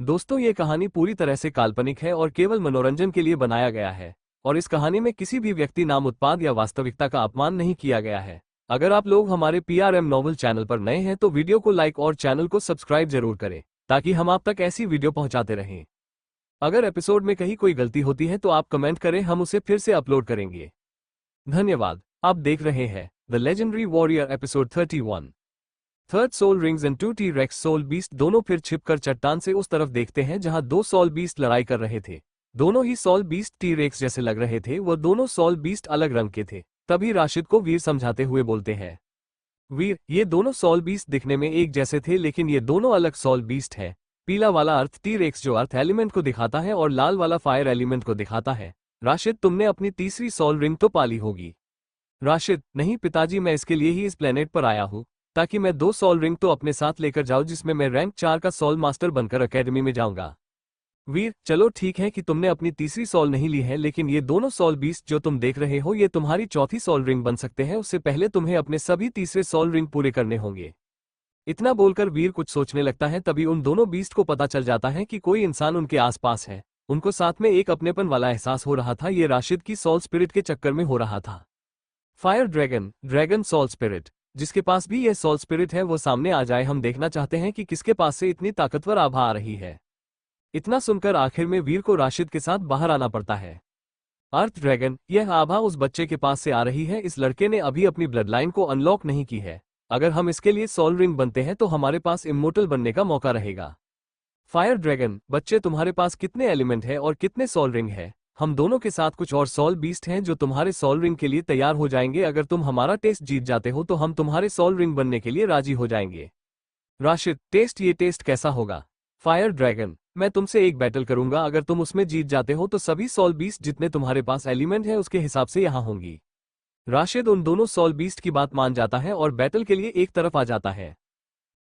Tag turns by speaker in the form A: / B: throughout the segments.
A: दोस्तों, ये कहानी पूरी तरह से काल्पनिक है और केवल मनोरंजन के लिए बनाया गया है। और इस कहानी में किसी भी व्यक्ति, नाम, उत्पाद या वास्तविकता का अपमान नहीं किया गया है। अगर आप लोग हमारे PRM नॉवल चैनल पर नए हैं तो वीडियो को लाइक और चैनल को सब्सक्राइब जरूर करें, ताकि हम आप तक ऐसी वीडियो पहुंचाते रहें। अगर एपिसोड में कहीं कोई गलती होती है तो आप कमेंट करें, हम उसे फिर से अपलोड करेंगे। धन्यवाद। आप देख रहे हैं the legendary warrior episode 31। Third soul rings and 2 T rex soul beast दोनों फिर छिपकर चट्टान से उस तरफ देखते हैं जहां 2 सोल बीस्ट लड़ाई कर रहे थे। दोनों ही सोल बीस्ट टी-रेक्स जैसे लग रहे थे। वह दोनों सोल बीस्ट अलग रंग के थे। तभी राशिद को वीर समझाते हुए बोलते हैं, वीर, ये दोनों सोल बीस्ट दिखने में एक जैसे थे, लेकिन ये दोनों अलग सोल बीस्ट है। पीला वाला अर्थ टी-रेक्स जो अर्थ एलिमेंट को दिखाता है और लाल वाला फायर एलिमेंट को दिखाता है। राशिद, तुमने अपनी तीसरी सोल रिंग तो पाली होगी। राशिद, नहीं पिताजी, मैं इसके लिए ही इस प्लेनेट पर आया हूँ, ताकि मैं 2 सोल रिंग तो अपने साथ लेकर जाऊं, जिसमें मैं रैंक 4 का सोल मास्टर बनकर एकेडमी में जाऊंगा। वीर, चलो ठीक है कि तुमने अपनी तीसरी सोल नहीं ली है, लेकिन ये दोनों सोल बीस्ट जो तुम देख रहे हो ये तुम्हारी चौथी सोल रिंग बन सकते हैं। उससे पहले तुम्हें अपने सभी तीसरे सोल रिंग पूरे करने होंगे। इतना बोलकर वीर कुछ सोचने लगता है। तभी उन दोनों बीस्ट को पता चल जाता है कि कोई इंसान उनके आसपास है। उनको साथ में एक अपनेपन वाला एहसास हो रहा था। ये राशिद की सोल स्पिरिट के चक्कर में हो रहा था। Fire dragon, dragon soul spirit, जिसके पास भी यह सोल स्पिरिट है वो सामने आ जाए। हम देखना चाहते हैं कि किसके पास से इतनी ताकतवर आभा आ रही है। इतना सुनकर आखिर में वीर को राशिद के साथ बाहर आना पड़ता है। अर्थ ड्रैगन, यह आभा उस बच्चे के पास से आ रही है। इस लड़के ने अभी अपनी ब्लड लाइन को अनलॉक नहीं की है। अगर हम इसके लिए सोल रिंग बनते हैं तो हमारे पास इमोर्टल बनने का मौका रहेगा। फायर ड्रैगन, बच्चे, तुम्हारे पास कितने एलिमेंट है और कितने सोल रिंग है? हम दोनों के साथ कुछ और सोल बीस्ट हैं जो तुम्हारे सोल रिंग के लिए तैयार हो जाएंगे। अगर तुम हमारा टेस्ट जीत जाते हो तो हम तुम्हारे सोल रिंग बनने के लिए राजी हो जाएंगे। राशिद, टेस्ट? ये टेस्ट कैसा होगा? फायर ड्रैगन, मैं तुमसे एक बैटल करूंगा। अगर तुम उसमें जीत जाते हो तो सभी सोल बीस्ट जितने तुम्हारे पास एलिमेंट है उसके हिसाब से यहाँ होंगी। राशिद उन दोनों सोल बीस्ट की बात मान जाता है और बैटल के लिए एक तरफ आ जाता है।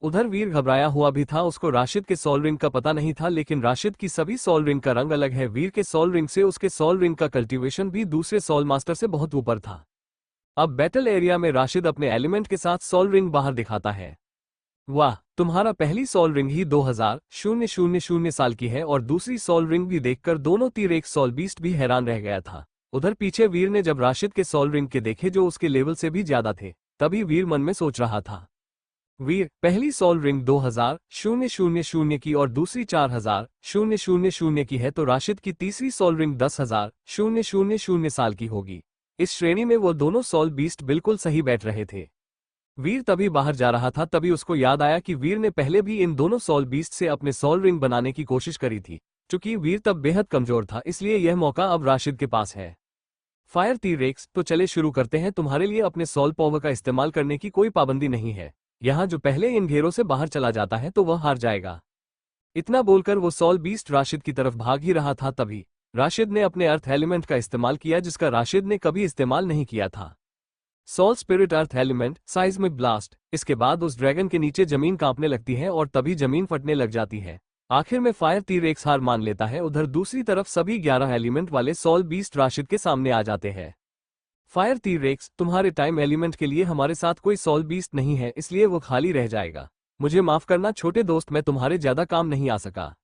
A: उधर वीर घबराया हुआ भी था। उसको राशिद के सोल रिंग का पता नहीं था, लेकिन राशिद की सभी सोल रिंग का रंग अलग है। वीर के सोल रिंग से उसके सोल रिंग का कल्टीवेशन भी दूसरे सोल मास्टर से बहुत ऊपर था। अब बैटल एरिया में राशिद अपने एलिमेंट के साथ सोल रिंग बाहर दिखाता है। वाह, तुम्हारा पहली सोल रिंग ही 2000 साल की है। और दूसरी सोल रिंग भी देखकर दोनों टी-रेक्स सोल बीस्ट भी हैरान रह गया था। उधर पीछे वीर ने जब राशिद के सोल रिंग के देखे जो उसके लेवल से भी ज्यादा थे, तभी वीर मन में सोच रहा था, वीर, पहली सोल रिंग 2000 की और दूसरी 4000 की है, तो राशिद की तीसरी सोल रिंग 10,000 साल की होगी। इस श्रेणी में वो दोनों सोल बीस्ट बिल्कुल सही बैठ रहे थे। वीर तभी बाहर जा रहा था। तभी उसको याद आया कि वीर ने पहले भी इन दोनों सोल बीस्ट से अपने सोल रिंग बनाने की कोशिश करी थी। चूंकि वीर तब बेहद कमजोर था, इसलिए यह मौका अब राशिद के पास है। फायर टी-रेक्स, तो चले शुरू करते हैं। तुम्हारे लिए अपने सोल पावर का इस्तेमाल करने की कोई पाबंदी नहीं है। यहाँ जो पहले इन घेरों से बाहर चला जाता है तो वह हार जाएगा। इतना बोलकर वो सोल बीस्ट राशिद की तरफ भाग ही रहा था। तभी राशिद ने अपने अर्थ एलिमेंट का इस्तेमाल किया, जिसका राशिद ने कभी इस्तेमाल नहीं किया था। Soul spirit earth element, seismic blast. इसके बाद उस ड्रैगन के नीचे जमीन कांपने लगती है और तभी जमीन फटने लग जाती है। आखिर में फायर टी-रेक्स हार मान लेता है। उधर दूसरी तरफ सभी 11 एलिमेंट वाले सोल बीस्ट राशिद के सामने आ जाते हैं। फायर टी-रेक्स, तुम्हारे टाइम एलिमेंट के लिए हमारे साथ कोई सोल बीस्ट नहीं है, इसलिए वो खाली रह जाएगा। मुझे माफ करना छोटे दोस्त, मैं तुम्हारे ज्यादा काम नहीं आ सका।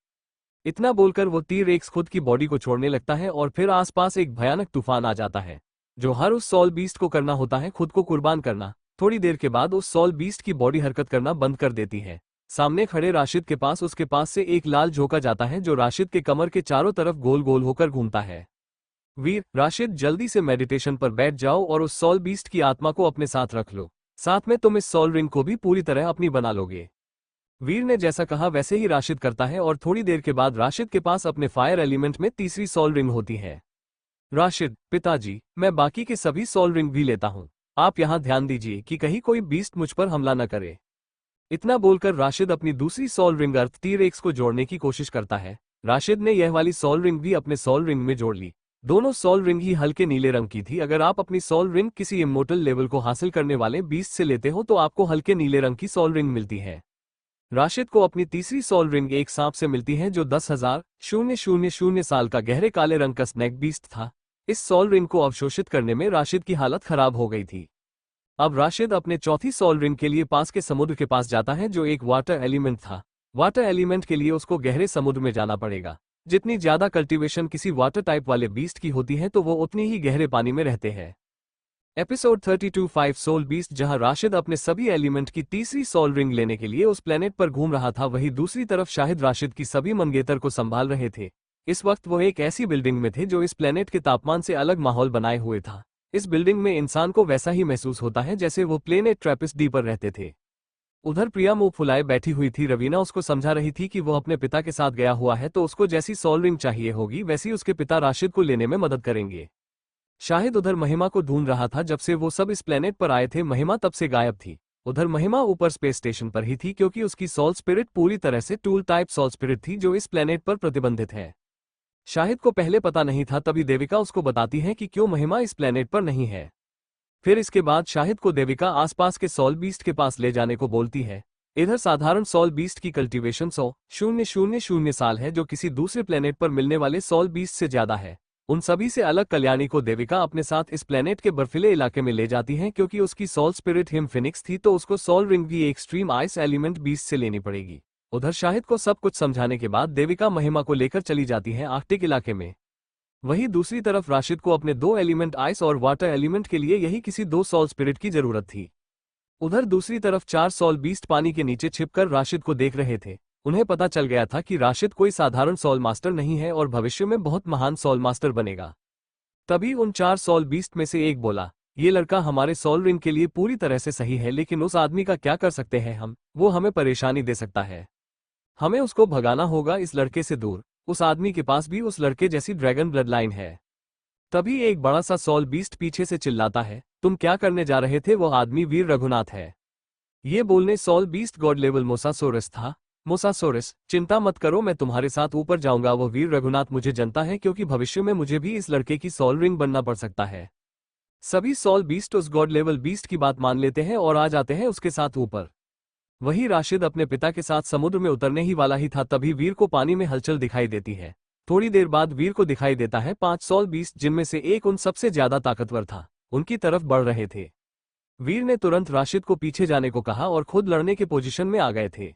A: इतना बोलकर वो टी-रेक्स खुद की बॉडी को छोड़ने लगता है और फिर आसपास एक भयानक तूफान आ जाता है, जो हर उस सोल बीस्ट को करना होता है, खुद को कुर्बान करना। थोड़ी देर के बाद उस सोल बीस्ट की बॉडी हरकत करना बंद कर देती है। सामने खड़े राशिद के पास उसके पास से एक लाल झोंका जाता है, जो राशिद के कमर के चारों तरफ गोल गोल होकर घूमता है। वीर, राशिद, जल्दी से मेडिटेशन पर बैठ जाओ और उस सोल बीस्ट की आत्मा को अपने साथ रख लो। साथ में तुम इस सोल रिंग को भी पूरी तरह अपनी बना लोगे। वीर ने जैसा कहा वैसे ही राशिद करता है और थोड़ी देर के बाद राशिद के पास अपने फायर एलिमेंट में तीसरी सोल रिंग होती है। राशिद, पिताजी, मैं बाकी के सभी सोल रिंग भी लेता हूँ। आप यहाँ ध्यान दीजिए कि कहीं कोई बीस्ट मुझ पर हमला न करे। इतना बोलकर राशिद अपनी दूसरी सोल रिंग अर्थ टी-रेक्स को जोड़ने की कोशिश करता है। राशिद ने यह वाली सोल रिंग भी अपने सोल रिंग में जोड़ ली। दोनों सोल रिंग ही हल्के नीले रंग की थी। अगर आप अपनी सोल रिंग किसी इमोर्टल लेवल को हासिल करने वाले बीस्ट से लेते हो तो आपको हल्के नीले रंग की सोल रिंग मिलती है। राशिद को अपनी तीसरी सोल रिंग एक सांप से मिलती है, जो 10,000 साल का गहरे काले रंग का स्नेक बीस्ट था। इस सोल रिंग को अवशोषित करने में राशिद की हालत खराब हो गई थी। अब राशिद अपने चौथी सोल रिंग के लिए पास के समुद्र के पास जाता है, जो एक वाटर एलिमेंट था। वाटर एलिमेंट के लिए उसको गहरे समुद्र में जाना पड़ेगा। जितनी ज्यादा कल्टीवेशन किसी वाटर टाइप वाले बीस्ट की होती है तो वो उतनी ही गहरे पानी में रहते हैं। एपिसोड 32 5 सोल बीस्ट, जहां राशिद अपने सभी एलिमेंट की तीसरी सोल रिंग लेने के लिए उस प्लेनेट पर घूम रहा था, वहीं दूसरी तरफ शाहिद राशिद की सभी मंगेतर को संभाल रहे थे। इस वक्त वो एक ऐसी बिल्डिंग में थे जो इस प्लेनेट के तापमान से अलग माहौल बनाए हुए था। इस बिल्डिंग में इंसान को वैसा ही महसूस होता है जैसे वो प्लेनेट ट्रैपिस्ट डी पर रहते थे। उधर प्रिया मुंह फुलाए बैठी हुई थी। रवीना उसको समझा रही थी कि वो अपने पिता के साथ गया हुआ है तो उसको जैसी सोल रिंग चाहिए होगी वैसी उसके पिता राशिद को लेने में मदद करेंगे। शाहिद उधर महिमा को ढूंढ रहा था। जब से वो सब इस प्लेनेट पर आए थे महिमा तब से गायब थी। उधर महिमा ऊपर स्पेस स्टेशन पर ही थी क्योंकि उसकी सोल स्पिरिट पूरी तरह से टूल टाइप सोल स्पिरिट थी जो इस प्लेनेट पर प्रतिबंधित है। शाहिद को पहले पता नहीं था, तभी देविका उसको बताती है कि क्यों महिमा इस प्लेनेट पर नहीं है। फिर इसके बाद शाहिद को देविका आसपास के सोल बीस्ट के पास ले जाने को बोलती है। इधर साधारण सोल बीस्ट की कल्टीवेशन 100,000 साल है जो किसी दूसरे प्लेनेट पर मिलने वाले सोल बीस्ट से ज्यादा है। उन सभी से अलग कल्याणी को देविका अपने साथ इस प्लेनेट के बर्फीले इलाके में ले जाती है क्योंकि उसकी सोल स्पिरिट हिम फिनिक्स थी तो उसको सोल रिंग भी एक्सट्रीम आइस एलिमेंट बीस्ट से लेनी पड़ेगी। उधर शाहिद को सब कुछ समझाने के बाद देविका महिमा को लेकर चली जाती है आर्कटिक इलाके में। वहीं दूसरी तरफ राशिद को अपने 2 एलिमेंट आइस और वाटर एलिमेंट के लिए यही किसी 2 सोल स्पिरिट की जरूरत थी। उधर दूसरी तरफ 4 सोल बीस्ट पानी के नीचे छिपकर राशिद को देख रहे थे। उन्हें पता चल गया था कि राशिद कोई साधारण सोल मास्टर नहीं है और भविष्य में बहुत महान सोल मास्टर बनेगा। तभी उन 4 सोल बीस्ट में से एक बोला, ये लड़का हमारे सोल रिंग के लिए पूरी तरह से सही है, लेकिन उस आदमी का क्या कर सकते हैं हम? वो हमें परेशानी दे सकता है। हमें उसको भगाना होगा इस लड़के से दूर। उस आदमी के पास भी उस लड़के जैसी ड्रैगन ब्लड लाइन है। तभी एक बड़ा सा सोल बीस्ट पीछे से चिल्लाता है, तुम क्या करने जा रहे थे? वो आदमी वीर रघुनाथ है। ये बोलने soul beast god level mosasaurus था। मोसासोरस, चिंता मत करो, मैं तुम्हारे साथ ऊपर जाऊंगा। वो वीर रघुनाथ मुझे जानता है क्योंकि भविष्य में मुझे भी इस लड़के की सोल रिंग बनना पड़ सकता है। सभी सोल बीस्ट उस गॉड लेवल बीस्ट की बात मान लेते हैं और आ जाते हैं उसके साथ ऊपर। वही राशिद अपने पिता के साथ समुद्र में उतरने ही वाला ही था, तभी वीर को पानी में हलचल दिखाई देती है। थोड़ी देर बाद वीर को दिखाई देता है 5 सोल बीस्ट, जिनमें से एक उन सबसे ज्यादा ताकतवर था, उनकी तरफ बढ़ रहे थे। वीर ने तुरंत राशिद को पीछे जाने को कहा और खुद लड़ने के पोजीशन में आ गए थे।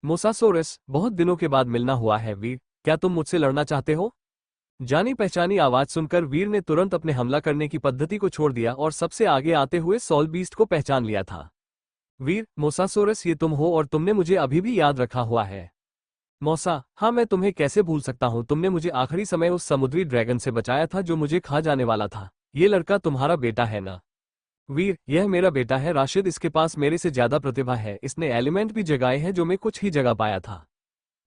A: मोसासोरस, बहुत दिनों के बाद मिलना हुआ है वीर, क्या तुम मुझसे लड़ना चाहते हो? जानी पहचानी आवाज सुनकर वीर ने तुरंत अपने हमला करने की पद्धति को छोड़ दिया और सबसे आगे आते हुए सोल बीस्ट को पहचान लिया था। वीर, मोसासोरस ये तुम हो और तुमने मुझे अभी भी याद रखा हुआ है। मौसा, हाँ मैं तुम्हें कैसे भूल सकता हूँ, तुमने मुझे आखिरी समय उस समुद्री ड्रैगन से बचाया था जो मुझे खा जाने वाला था। ये लड़का तुम्हारा बेटा है ना? वीर, यह मेरा बेटा है राशिद, इसके पास मेरे से ज्यादा प्रतिभा है, इसने एलिमेंट भी जगाए हैं जो मैं कुछ ही जगह पाया था।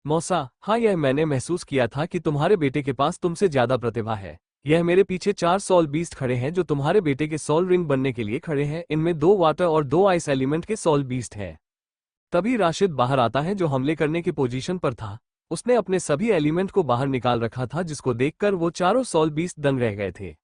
A: मौसा, हाँ यह मैंने महसूस किया था कि तुम्हारे बेटे के पास तुमसे ज्यादा प्रतिभा है। यह मेरे पीछे 4 सोल बीस्ट खड़े हैं जो तुम्हारे बेटे के सोल रिंग बनने के लिए खड़े हैं, इनमें 2 वाटर और 2 आइस एलिमेंट के सोल बीस्ट हैं। तभी राशिद बाहर आता है जो हमले करने की पोजीशन पर था। उसने अपने सभी एलिमेंट को बाहर निकाल रखा था जिसको देखकर वो चारों सोल बीस्ट दंग रह गए थे।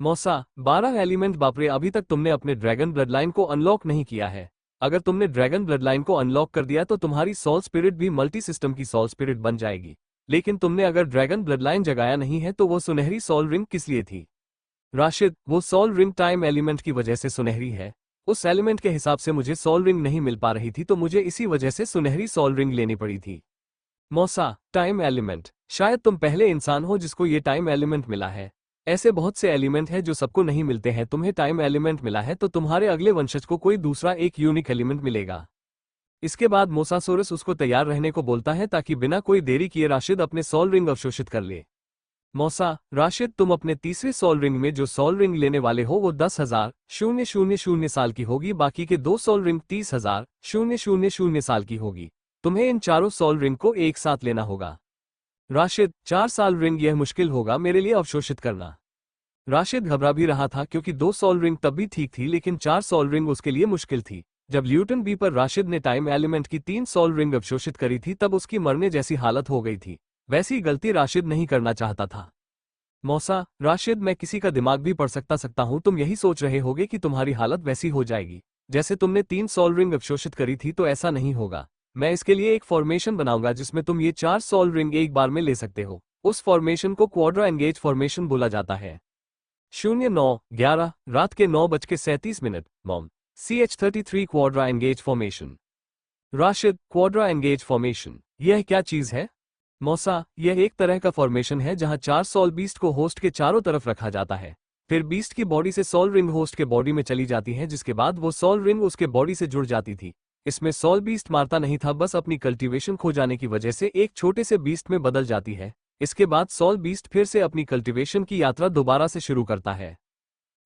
A: मौसा, 12 एलिमेंट, बापरे, अभी तक तुमने अपने ड्रैगन ब्लड लाइन को अनलॉक नहीं किया है। अगर तुमने ड्रैगन ब्लड लाइन को अनलॉक कर दिया तो तुम्हारी सोल स्पिरिट भी मल्टी सिस्टम की सोल स्पिरिट बन जाएगी। लेकिन तुमने अगर ड्रैगन ब्लड लाइन जगाया नहीं है तो वो सुनहरी सोल रिंग किस लिए थी? राशिद, वो सोल रिंग टाइम एलिमेंट की वजह से सुनहरी है। उस एलिमेंट के हिसाब से मुझे सोल रिंग नहीं मिल पा रही थी तो मुझे इसी वजह से सुनहरी सोल रिंग लेनी पड़ी थी। मौसा, टाइम एलिमेंट, शायद तुम पहले इंसान हो जिसको ये टाइम एलिमेंट मिला है। ऐसे बहुत से एलिमेंट हैं जो सबको नहीं मिलते हैं, तुम्हें टाइम एलिमेंट मिला है तो तुम्हारे अगले वंशज को कोई दूसरा एक यूनिक एलिमेंट मिलेगा। इसके बाद मोसासोरस उसको तैयार रहने को बोलता है ताकि बिना कोई देरी किए राशिद अपने सोल रिंग अवशोषित कर ले। मौसा, राशिद, तुम अपने तीसरे सोल रिंग में जो सोल रिंग लेने वाले हो वो 10,000 साल की होगी, बाकी के 2 सोल रिंग 30,000 साल की होगी। तुम्हें इन चारों सोल रिंग को एक साथ लेना होगा। राशिद, 4 साल रिंग, यह मुश्किल होगा मेरे लिए अवशोषित करना। राशिद घबरा भी रहा था क्योंकि 2 सोल रिंग तब भी ठीक थी लेकिन 4 सोल रिंग उसके लिए मुश्किल थी। जब ल्यूटन बी पर राशिद ने टाइम एलिमेंट की 3 सोल रिंग अवशोषित करी थी तब उसकी मरने जैसी हालत हो गई थी। वैसी गलती राशिद नहीं करना चाहता था। मौसा, राशिद, मैं किसी का दिमाग भी पढ़ सकता हूँ, तुम यही सोच रहे होगे कि तुम्हारी हालत वैसी हो जाएगी जैसे तुमने 3 सोल रिंग अवशोषित करी थी, तो ऐसा नहीं होगा। मैं इसके लिए एक फॉर्मेशन बनाऊंगा जिसमें तुम ये 4 सोल रिंग एक बार में ले सकते हो। उस फॉर्मेशन को क्वाड्रा एंगेज फॉर्मेशन बोला जाता है। 09:11 रात के 9:37 mom CH33 Quadra engage formation. Rashid, Quadra engage formation, यह क्या चीज है? मौसा, यह एक तरह का फॉर्मेशन है जहां 4 सॉल बीस्ट को होस्ट के चारों तरफ रखा जाता है। फिर बीस्ट की बॉडी से सॉल रिंग होस्ट के बॉडी में चली जाती है, जिसके बाद वो सॉल रिंग उसके बॉडी से जुड़ जाती थी। इसमें सॉल बीस्ट मारता नहीं था, बस अपनी कल्टीवेशन खो जाने की वजह से एक छोटे से बीस्ट में बदल जाती है। इसके बाद सॉल बीस्ट फिर से अपनी कल्टीवेशन की यात्रा दोबारा से शुरू करता है।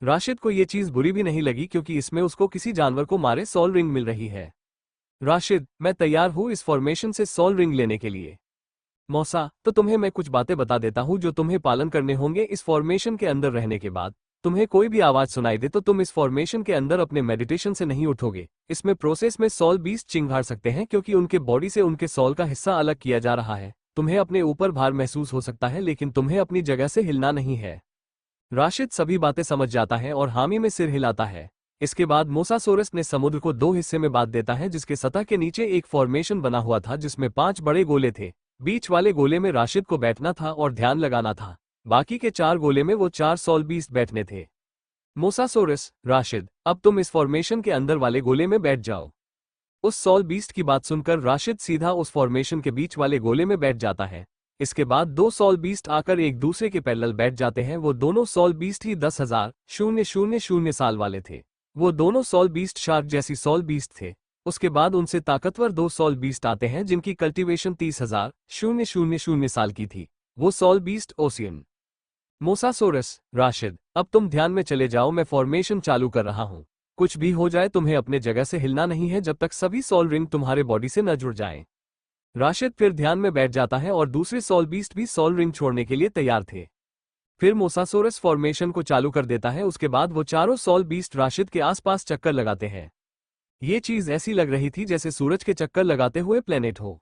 A: राशिद को ये चीज बुरी भी नहीं लगी क्योंकि इसमें उसको किसी जानवर को मारे सॉल रिंग मिल रही है। राशिद, मैं तैयार हूँ इस फॉर्मेशन से सॉल रिंग लेने के लिए। मौसा, तो तुम्हें मैं कुछ बातें बता देता हूँ जो तुम्हें पालन करने होंगे। इस फॉर्मेशन के अंदर रहने के बाद तुम्हें कोई भी आवाज सुनाई दे तो तुम इस फॉर्मेशन के अंदर अपने मेडिटेशन से नहीं उठोगे। इसमें प्रोसेस में सॉल बीस्ट चिंगाड़ सकते हैं क्योंकि उनके बॉडी से उनके सॉल का हिस्सा अलग किया जा रहा है। तुम्हें अपने ऊपर भार महसूस हो सकता है, लेकिन तुम्हें अपनी जगह से हिलना नहीं है। राशिद सभी बातें समझ जाता है और हामी में सिर हिलाता है। इसके बाद मोसासोरस ने समुद्र को 2 हिस्से में बांट देता है, जिसके सतह के नीचे एक फॉर्मेशन बना हुआ था जिसमें 5 बड़े गोले थे। बीच वाले गोले में राशिद को बैठना था और ध्यान लगाना था। बाकी के 4 गोले में वो 4 सॉल बीस्ट बैठने थे। मोसासोरस, राशिद, अब तुम इस फॉर्मेशन के अंदर वाले गोले में बैठ जाओ। उस सॉल बीस्ट की बात सुनकर राशिद सीधा उस फॉर्मेशन के बीच वाले गोले में बैठ जाता है। इसके बाद 2 सॉल बीस्ट आकर एक दूसरे के पैरेलल बैठ जाते हैं। वो दोनों सॉल बीस्ट ही 10,000 साल वाले थे। वो दोनों सॉल बीस्ट शार्क जैसी सॉल बीस्ट थे। उसके बाद उनसे ताकतवर 2 सॉल बीस्ट आते हैं जिनकी कल्टीवेशन 30,000 साल की थी। वो soul beast ocean. Mosasaurus, Rashid, अब तुम ध्यान में चले जाओ, मैं फॉर्मेशन चालू कर रहा हूँ। कुछ भी हो जाए तुम्हें अपने जगह से हिलना नहीं है जब तक सभी सॉल रिंग तुम्हारे बॉडी से न जुड़ जाएं। राशिद फिर ध्यान में बैठ जाता है और दूसरे सॉल बीस्ट भी सॉल रिंग छोड़ने के लिए तैयार थे। फिर मोसासोरस फॉर्मेशन को चालू कर देता है। उसके बाद वो चारों सॉल बीस्ट राशिद के आसपास चक्कर लगाते हैं। ये चीज ऐसी लग रही थी जैसे सूरज के चक्कर लगाते हुए प्लेनेट हो।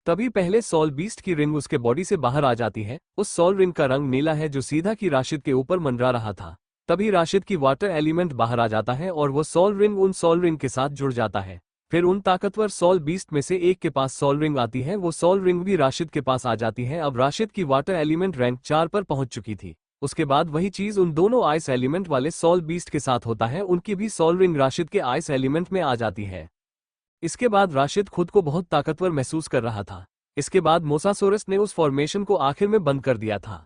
A: तभी पहले सॉल बीस्ट की रिंग उसके बॉडी से बाहर आ जाती है। उस सॉल रिंग का रंग नीला है जो सीधा की राशिद के ऊपर मंडरा रहा था। तभी राशिद की वाटर एलिमेंट बाहर आ जाता है और वो सॉल रिंग उन सॉल रिंग के साथ जुड़ जाता है। फिर उन ताकतवर सॉल बीस्ट में से एक के पास सॉल रिंग आती है। वो सॉल रिंग भी राशिद के पास आ जाती है। अब राशिद की वाटर एलिमेंट रैंक 4 पर पहुंच चुकी थी। उसके बाद वही चीज उन दोनों आइस एलिमेंट वाले सॉल बीस्ट के साथ होता है। उनकी भी सॉल रिंग राशिद के आइस एलिमेंट में आ जाती है। इसके बाद राशिद खुद को बहुत ताकतवर महसूस कर रहा था। इसके बाद मोसासोरस ने उस फॉर्मेशन को आखिर में बंद कर दिया था।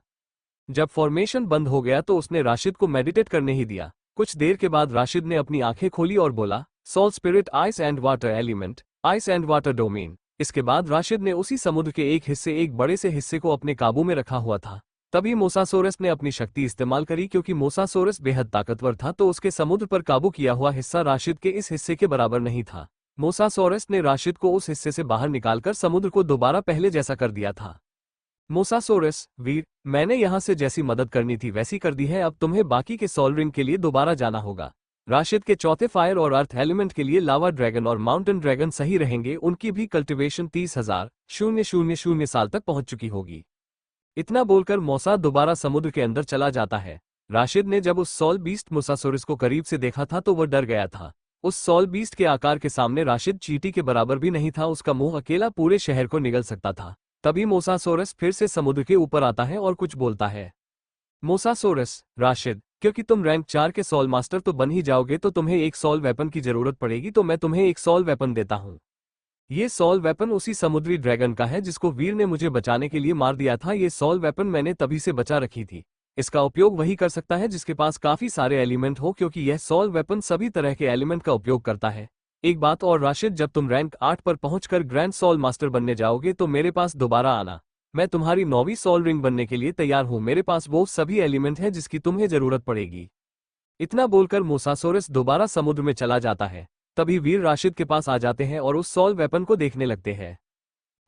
A: जब फॉर्मेशन बंद हो गया तो उसने राशिद को मेडिटेट करने ही दिया। कुछ देर के बाद राशिद ने अपनी आंखें खोली और बोला, soul spirit ice and water element, ice and water domain. इसके बाद राशिद ने उसी समुद्र के एक बड़े से हिस्से को अपने काबू में रखा हुआ था। तभी मोसासोरस ने अपनी शक्ति इस्तेमाल करी। क्योंकि मोसासोरस बेहद ताकतवर था तो उसके समुद्र पर काबू किया हुआ हिस्सा राशिद के इस हिस्से के बराबर नहीं था। मोसासोरस ने राशिद को उस हिस्से से बाहर निकालकर समुद्र को दोबारा पहले जैसा कर दिया था। मोसासोरस, वीर, मैंने यहां से जैसी मदद करनी थी वैसी कर दी है। अब तुम्हें बाकी के सॉल रिंग के लिए दोबारा जाना होगा। राशिद के चौथे फायर और अर्थ एलिमेंट के लिए लावा ड्रैगन और माउंटेन ड्रैगन सही रहेंगे। उनकी भी कल्टीवेशन 30,000 साल तक पहुंच चुकी होगी। इतना बोलकर मौसा दोबारा समुद्र के अंदर चला जाता है। राशिद ने जब उस सॉल बीस्ट मोसासोरस को करीब से देखा था तो वह डर गया था। उस सॉल बीस्ट के आकार के सामने राशिद चींटी के बराबर भी नहीं था। उसका मुंह अकेला पूरे शहर को निगल सकता था। तभी मोसासोरस फिर से समुद्र के ऊपर आता है और कुछ बोलता है। मोसासोरस, राशिद, क्योंकि तुम रैंक 4 के सॉल मास्टर तो बन ही जाओगे तो तुम्हें एक सॉल वेपन की जरूरत पड़ेगी, तो मैं तुम्हें एक सॉल वेपन देता हूँ। ये सॉल वेपन उसी समुद्री ड्रैगन का है जिसको वीर ने मुझे बचाने के लिए मार दिया था। ये सॉल वेपन मैंने तभी से बचा रखी थी। इसका उपयोग वही कर सकता है जिसके पास काफी सारे एलिमेंट हो, क्योंकि यह सॉल वेपन सभी तरह के एलिमेंट का उपयोग करता है। एक बात और राशिद, जब तुम रैंक 8 पर पहुंचकर ग्रैंड सॉल मास्टर बनने जाओगे तो मेरे पास दोबारा आना। मैं तुम्हारी 9वीं सॉल रिंग बनने के लिए तैयार हूं। मेरे पास वो सभी एलिमेंट हैं जिसकी तुम्हें जरूरत पड़ेगी। इतना बोलकर मोसासोरस दोबारा समुद्र में चला जाता है। तभी वीर राशिद के पास आ जाते हैं और उस सॉल वेपन को देखने लगते हैं।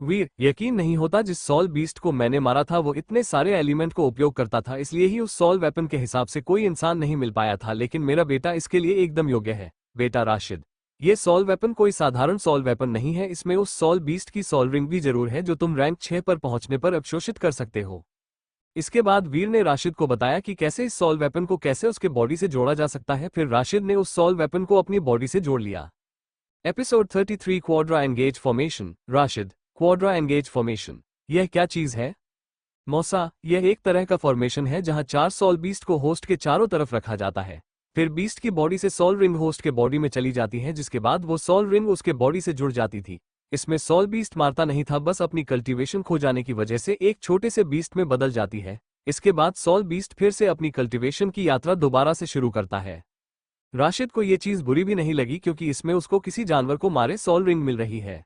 A: वीर, यकीन नहीं होता, जिस सॉल बीस्ट को मैंने मारा था वो इतने सारे एलिमेंट को उपयोग करता था, इसलिए ही उस सॉल वेपन के हिसाब से कोई इंसान नहीं मिल पाया था। लेकिन मेरा बेटा इसके लिए एकदम योग्य है। बेटा राशिद, ये सॉल वेपन कोई साधारण सॉल वेपन नहीं है। इसमें उस सॉल बीस्ट की सॉल रिंग भी जरूर है जो तुम रैंक 6 पर पहुंचने पर अवशोषित कर सकते हो। इसके बाद वीर ने राशिद को बताया कि कैसे इस सॉल वेपन को कैसे उसके बॉडी से जोड़ा जा सकता है। फिर राशिद ने उस सॉल वेपन को अपनी बॉडी से जोड़ लिया। Episode 33 Quadra engage formation. Rashid, Quadra engage formation, यह क्या चीज है? मौसा, यह एक तरह का फॉर्मेशन है जहां 4 सॉल बीस्ट को होस्ट के चारों तरफ रखा जाता है। फिर बीस्ट की बॉडी से सोल रिंग होस्ट के बॉडी में चली जाती है, जिसके बाद वो सोल रिंग उसके बॉडी से जुड़ जाती थी। इसमें सोल बीस्ट मारता नहीं था, बस अपनी कल्टीवेशन खो जाने की वजह से एक छोटे से बीस्ट में बदल जाती है। इसके बाद सोल बीस्ट फिर से अपनी कल्टीवेशन की यात्रा दोबारा से शुरू करता है। राशिद को ये चीज बुरी भी नहीं लगी क्योंकि इसमें उसको किसी जानवर को मारे सोल रिंग मिल रही है।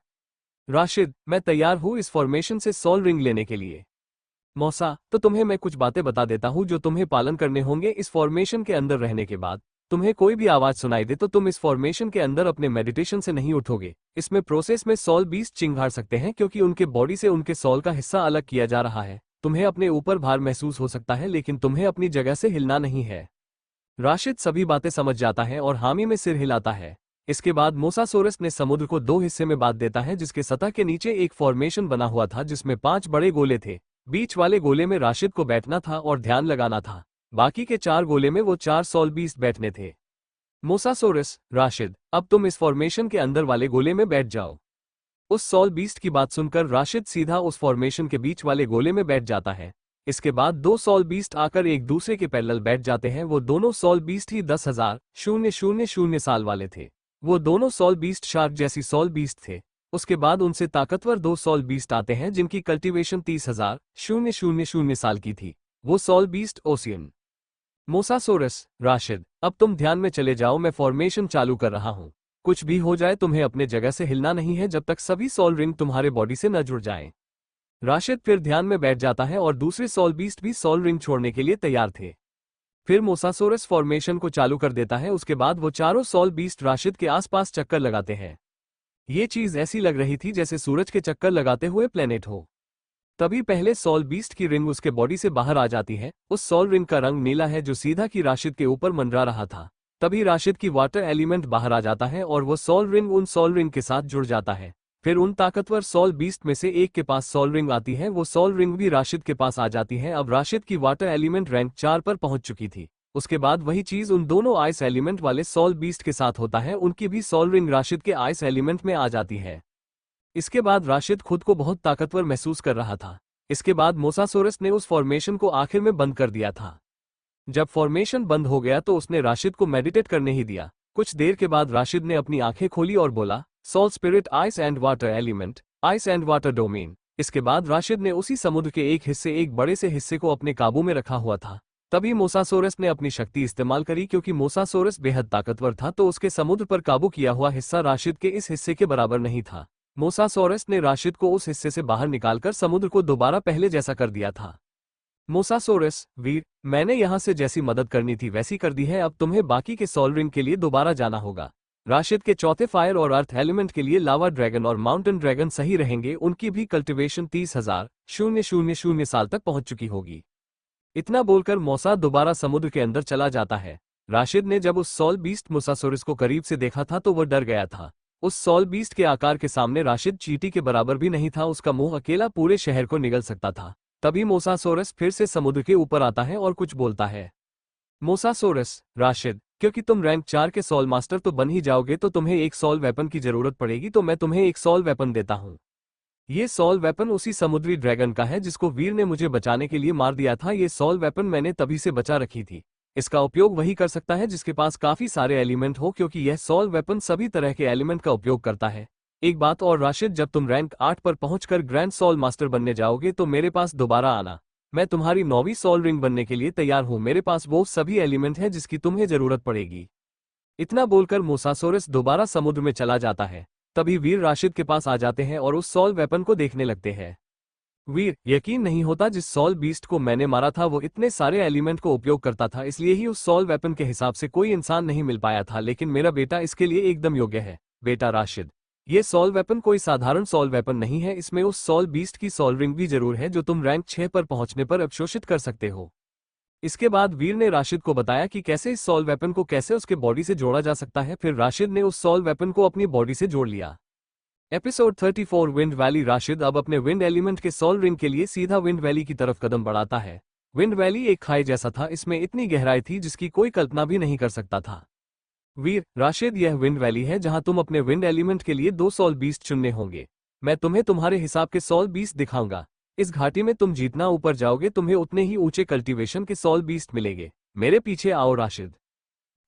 A: राशिद, मैं तैयार हूँ इस फॉर्मेशन से सोल रिंग लेने के लिए। मौसा, तो तुम्हें मैं कुछ बातें बता देता हूँ जो तुम्हें पालन करने होंगे। इस फॉर्मेशन के अंदर रहने के बाद तुम्हें कोई भी आवाज सुनाई दे तो तुम इस फॉर्मेशन के अंदर अपने मेडिटेशन से नहीं उठोगे। इसमें प्रोसेस में सोल बीस्ट चिंगाड़ सकते हैं क्योंकि उनके बॉडी से उनके सोल का हिस्सा अलग किया जा रहा है। तुम्हें अपने ऊपर भार महसूस हो सकता है लेकिन तुम्हें अपनी जगह से हिलना नहीं है। राशिद सभी बातें समझ जाता है और हामी में सिर हिलाता है। इसके बाद मोसासोरस ने समुद्र को दो हिस्से में बांट देता है, जिसके सतह के नीचे एक फॉर्मेशन बना हुआ था जिसमें 5 बड़े गोले थे। बीच वाले गोले में राशिद को बैठना था और ध्यान लगाना था। बाकी के 4 गोले में वो 4 सोल बीस्ट बैठने थे। मोसासोरस, राशिद, अब तुम इस फॉर्मेशन के अंदर वाले गोले में बैठ जाओ। उस सोल बीस्ट की बात सुनकर राशिद सीधा उस फॉर्मेशन के बीच वाले गोले में बैठ जाता है। इसके बाद 2 सोल बीस्ट आकर एक दूसरे के पैरेलल बैठ जाते हैं। वो दोनों सोल बीस्ट ही 10,000 साल वाले थे। वो दोनों सोल बीस्ट शार्क जैसी सोल बीस्ट थे। उसके बाद उनसे ताकतवर 2 सोल बीस्ट आते हैं जिनकी कल्टीवेशन 30,000 साल की थी। वो soul beast ocean. Mosasaurus, Rashid, अब तुम ध्यान में चले जाओ, मैं फॉर्मेशन चालू कर रहा हूँ। कुछ भी हो जाए तुम्हें अपने जगह से हिलना नहीं है जब तक सभी सोल रिंग तुम्हारे बॉडी से न जुड़ जाएं। राशिद फिर ध्यान में बैठ जाता है और दूसरे सोल बीस्ट भी सोल रिंग छोड़ने के लिए तैयार थे। फिर मोसासोरस फॉर्मेशन को चालू कर देता है। उसके बाद वो चारों सोल बीस्ट राशिद के आसपास चक्कर लगाते हैं। ये चीज ऐसी लग रही थी जैसे सूरज के चक्कर लगाते हुए प्लेनेट हो। तभी पहले सोल बीस्ट की रिंग उसके बॉडी से बाहर आ जाती है। उस सोल रिंग का रंग नीला है जो सीधा की राशिद के ऊपर मंडरा रहा था। तभी राशिद की वाटर एलिमेंट बाहर आ जाता है और वो सोल रिंग उन सोल रिंग के साथ जुड़ जाता है। फिर उन ताकतवर सोल बीस्ट में से एक के पास सोल रिंग आती है। वो सोल रिंग भी राशिद के पास आ जाती है। अब राशिद की वाटर एलिमेंट रैंक 4 पर पहुंच चुकी थी। उसके बाद वही चीज उन दोनों आइस एलिमेंट वाले सोल बीस्ट के साथ होता है। उनकी भी सोल रिंग राशिद के आइस एलिमेंट में आ जाती है। इसके बाद राशिद खुद को बहुत ताकतवर महसूस कर रहा था। इसके बाद मोसासोरस ने उस फॉर्मेशन को आखिर में बंद कर दिया था। जब फॉर्मेशन बंद हो गया तो उसने राशिद को मेडिटेट करने ही दिया। कुछ देर के बाद राशिद ने अपनी आंखें खोली और बोला, soul spirit ice and water element, ice and water domain. इसके बाद राशिद ने उसी समुद्र के एक बड़े से हिस्से को अपने काबू में रखा हुआ था। तभी मोसासोरस ने अपनी शक्ति इस्तेमाल करी। क्योंकि मोसासोरस बेहद ताकतवर था तो उसके समुद्र पर काबू किया हुआ हिस्सा राशिद के इस हिस्से के बराबर नहीं था। मोसासोरस ने राशिद को उस हिस्से से बाहर निकालकर समुद्र को दोबारा पहले जैसा कर दिया था। मोसासोरस, वीर, मैंने यहां से जैसी मदद करनी थी वैसी कर दी है। अब तुम्हें बाकी के सोल रिंग के लिए दोबारा जाना होगा। राशिद के चौथे फायर और अर्थ एलिमेंट के लिए लावा ड्रैगन और माउंटेन ड्रैगन सही रहेंगे। उनकी भी कल्टीवेशन 30,000 साल तक पहुंच चुकी होगी। इतना बोलकर मौसा दोबारा समुद्र के अंदर चला जाता है। राशिद ने जब उस सोल बीस्ट मोसासोरस को करीब से देखा था तो वह डर गया था। उस सोल बीस्ट के आकार के सामने राशिद चींटी के बराबर भी नहीं था। उसका मुंह अकेला पूरे शहर को निगल सकता था। तभी मोसासोरस फिर से समुद्र के ऊपर आता है और कुछ बोलता है। मोसासोरस, राशिद, क्योंकि तुम रैंक 4 के सोल मास्टर तो बन ही जाओगे तो तुम्हें एक सोल वेपन की जरूरत पड़ेगी, तो मैं तुम्हें एक सोल वेपन देता हूँ। ये सोल वेपन उसी समुद्री ड्रैगन का है जिसको वीर ने मुझे बचाने के लिए मार दिया था। ये सोल वेपन मैंने तभी से बचा रखी थी। इसका उपयोग वही कर सकता है जिसके पास काफी सारे एलिमेंट हो, क्योंकि यह सोल वेपन सभी तरह के एलिमेंट का उपयोग करता है। एक बात और राशिद, जब तुम रैंक 8 पर पहुंचकर ग्रैंड सोल मास्टर बनने जाओगे तो मेरे पास दोबारा आना। मैं तुम्हारी 9वीं सोल रिंग बनने के लिए तैयार हूं। मेरे पास वो सभी एलिमेंट है जिसकी तुम्हें जरूरत पड़ेगी। इतना बोलकर मोसासोरस दोबारा समुद्र में चला जाता है। तभी वीर राशिद के पास आ जाते हैं और उस सोल वेपन को देखने लगते हैं। वीर, यकीन नहीं होता, जिस सोल बीस्ट को मैंने मारा था वो इतने सारे एलिमेंट को उपयोग करता था, इसलिए ही उस सोल वेपन के हिसाब से कोई इंसान नहीं मिल पाया था। लेकिन मेरा बेटा इसके लिए एकदम योग्य है। बेटा राशिद, ये सोल वेपन कोई साधारण सोल वेपन नहीं है। इसमें उस सोल बीस्ट की सोल रिंग भी जरूर है जो तुम रैंक 6 पर पहुंचने पर अवशोषित कर सकते हो। इसके बाद वीर ने राशिद को बताया कि कैसे इस सोल वेपन को कैसे उसके बॉडी से जोड़ा जा सकता है। फिर राशिद ने उस सोल वेपन को अपनी बॉडी से जोड़ लिया। Episode 34 wind valley. राशिद अब अपने विंड एलिमेंट के सोल रिंग के लिए सीधा विंड वैली की तरफ कदम बढ़ाता है। विंड वैली एक खाई जैसा था। इसमें इतनी गहराई थी जिसकी कोई कल्पना भी नहीं कर सकता था। वीर, राशिद, यह विंड वैली है जहां तुम अपने विंड एलिमेंट के लिए 2 सोल बीस्ट चुनने होंगे। मैं तुम्हें तुम्हारे हिसाब के सोल बीस्ट दिखाऊंगा। इस घाटी में तुम जितना ऊपर जाओगे तुम्हें उतने ही ऊंचे कल्टीवेशन के सोल बीस्ट मिलेंगे। मेरे पीछे आओ राशिद।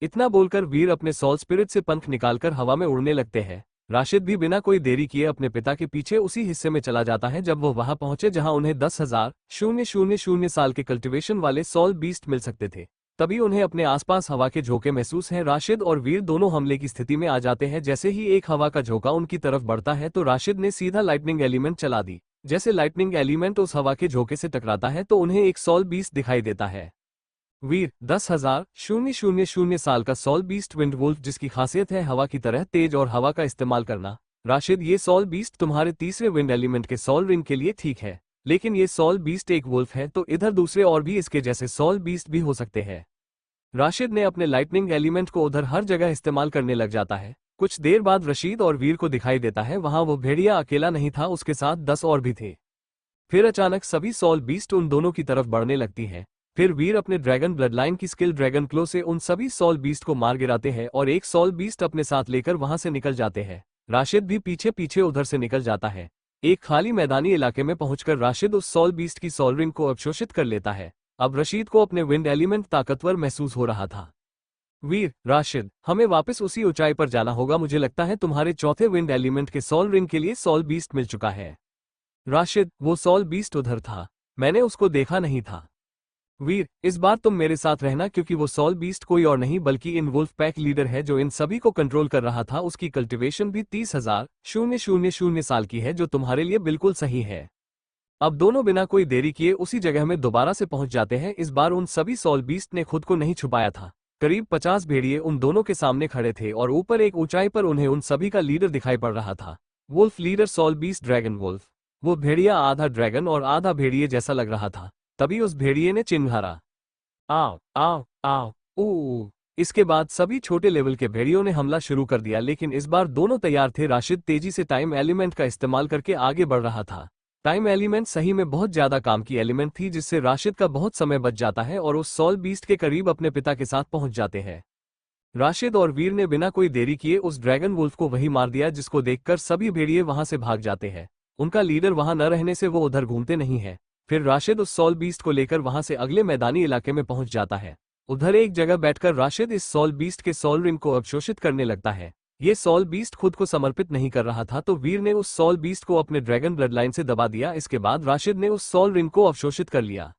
A: इतना बोलकर वीर अपने सॉल स्पिरिट से पंख निकालकर हवा में उड़ने लगते हैं। राशिद भी बिना कोई देरी किए अपने पिता के पीछे उसी हिस्से में चला जाता है। जब वो वहां पहुंचे जहां उन्हें 10,000 साल के कल्टीवेशन वाले सॉल बीस्ट मिल सकते थे, तभी उन्हें अपने आसपास हवा के झोंके महसूस हैं। राशिद और वीर दोनों हमले की स्थिति में आ जाते हैं। जैसे ही एक हवा का झोंका उनकी तरफ बढ़ता है तो राशिद ने सीधा लाइटनिंग एलिमेंट चला दी। जैसे लाइटनिंग एलिमेंट उस हवा के झोंके से टकराता है तो उन्हें एक सॉल बीस्ट दिखाई देता है। वीर 10,000 साल का सॉल बीस्ट विंड वुल्फ, जिसकी खासियत है हवा की तरह तेज और हवा का इस्तेमाल करना। राशिद, ये सॉल बीस्ट तुम्हारे तीसरे विंड एलिमेंट के सॉल रिंग के लिए ठीक है, लेकिन ये सॉल बीस्ट एक वुल्फ है, तो इधर दूसरे और भी इसके जैसे सॉल बीस्ट भी हो सकते हैं। राशिद ने अपने लाइटनिंग एलिमेंट को उधर हर जगह इस्तेमाल करने लग जाता है। कुछ देर बाद रशीद और वीर को दिखाई देता है वहां वो भेड़िया अकेला नहीं था, उसके साथ 10 और भी थे। फिर अचानक सभी सॉल बीस्ट उन दोनों की तरफ बढ़ने लगती हैं। फिर वीर अपने ड्रैगन ब्लडलाइन की स्किल ड्रैगन क्लो से उन सभी सॉल बीस्ट को मार गिराते हैं और एक सॉल बीस्ट अपने साथ लेकर वहां से निकल जाते हैं। राशिद भी पीछे पीछे उधर से निकल जाता है। एक खाली मैदानी इलाके में पहुंचकर राशिद उस सॉल बीस्ट की सॉल रिंग को अवशोषित कर लेता है। अब रशीद को अपने विंड एलिमेंट ताकतवर महसूस हो रहा था। वीर, राशिद, हमें वापस उसी ऊंचाई पर जाना होगा। मुझे लगता है तुम्हारे चौथे विंड एलिमेंट के सॉल रिंग के लिए सॉल बीस्ट मिल चुका है। राशिद, वो सॉल बीस्ट उधर था, मैंने उसको देखा नहीं था। वीर, इस बार तुम मेरे साथ रहना, क्योंकि वो सॉल बीस्ट कोई और नहीं बल्कि इन वुल्फ पैक लीडर है जो इन सभी को कंट्रोल कर रहा था। उसकी कल्टीवेशन भी 30,000 साल की है, जो तुम्हारे लिए बिल्कुल सही है। अब दोनों बिना कोई देरी किए उसी जगह में दोबारा से पहुंच जाते हैं। इस बार उन सभी सॉल बीस्ट ने खुद को नहीं छुपाया था। करीब 50 भेड़िए उन दोनों के सामने खड़े थे और ऊपर एक ऊंचाई पर उन्हें उन सभी का लीडर दिखाई पड़ रहा था। Wolf leader soul beast dragon wolf. वो भेड़िया आधा ड्रैगन और आधा भेड़िए जैसा लग रहा था। तभी उस भेड़िए ने चिन्हारा, आओ आओ आओ ऊ। इसके बाद सभी छोटे लेवल के भेड़ियों ने हमला शुरू कर दिया, लेकिन इस बार दोनों तैयार थे। राशिद तेजी से टाइम एलिमेंट का इस्तेमाल करके आगे बढ़ रहा था। टाइम एलिमेंट सही में बहुत ज्यादा काम की एलिमेंट थी, जिससे राशिद का बहुत समय बच जाता है और उस सॉल बीस्ट के करीब अपने पिता के साथ पहुंच जाते हैं। राशिद और वीर ने बिना कोई देरी किए उस ड्रैगन वुल्फ को वही मार दिया, जिसको देखकर सभी भेड़िए वहां से भाग जाते हैं। उनका लीडर वहां न रहने से वो उधर घूमते नहीं है। फिर राशिद उस सॉल बीस्ट को लेकर वहां से अगले मैदानी इलाके में पहुंच जाता है। उधर एक जगह बैठकर राशिद इस सॉल बीस्ट के सॉल रिंग को अवशोषित करने लगता है। ये सॉल बीस्ट खुद को समर्पित नहीं कर रहा था, तो वीर ने उस सॉल बीस्ट को अपने ड्रैगन ब्लडलाइन से दबा दिया। इसके बाद राशिद ने उस सॉल रिंग को अवशोषित कर लिया।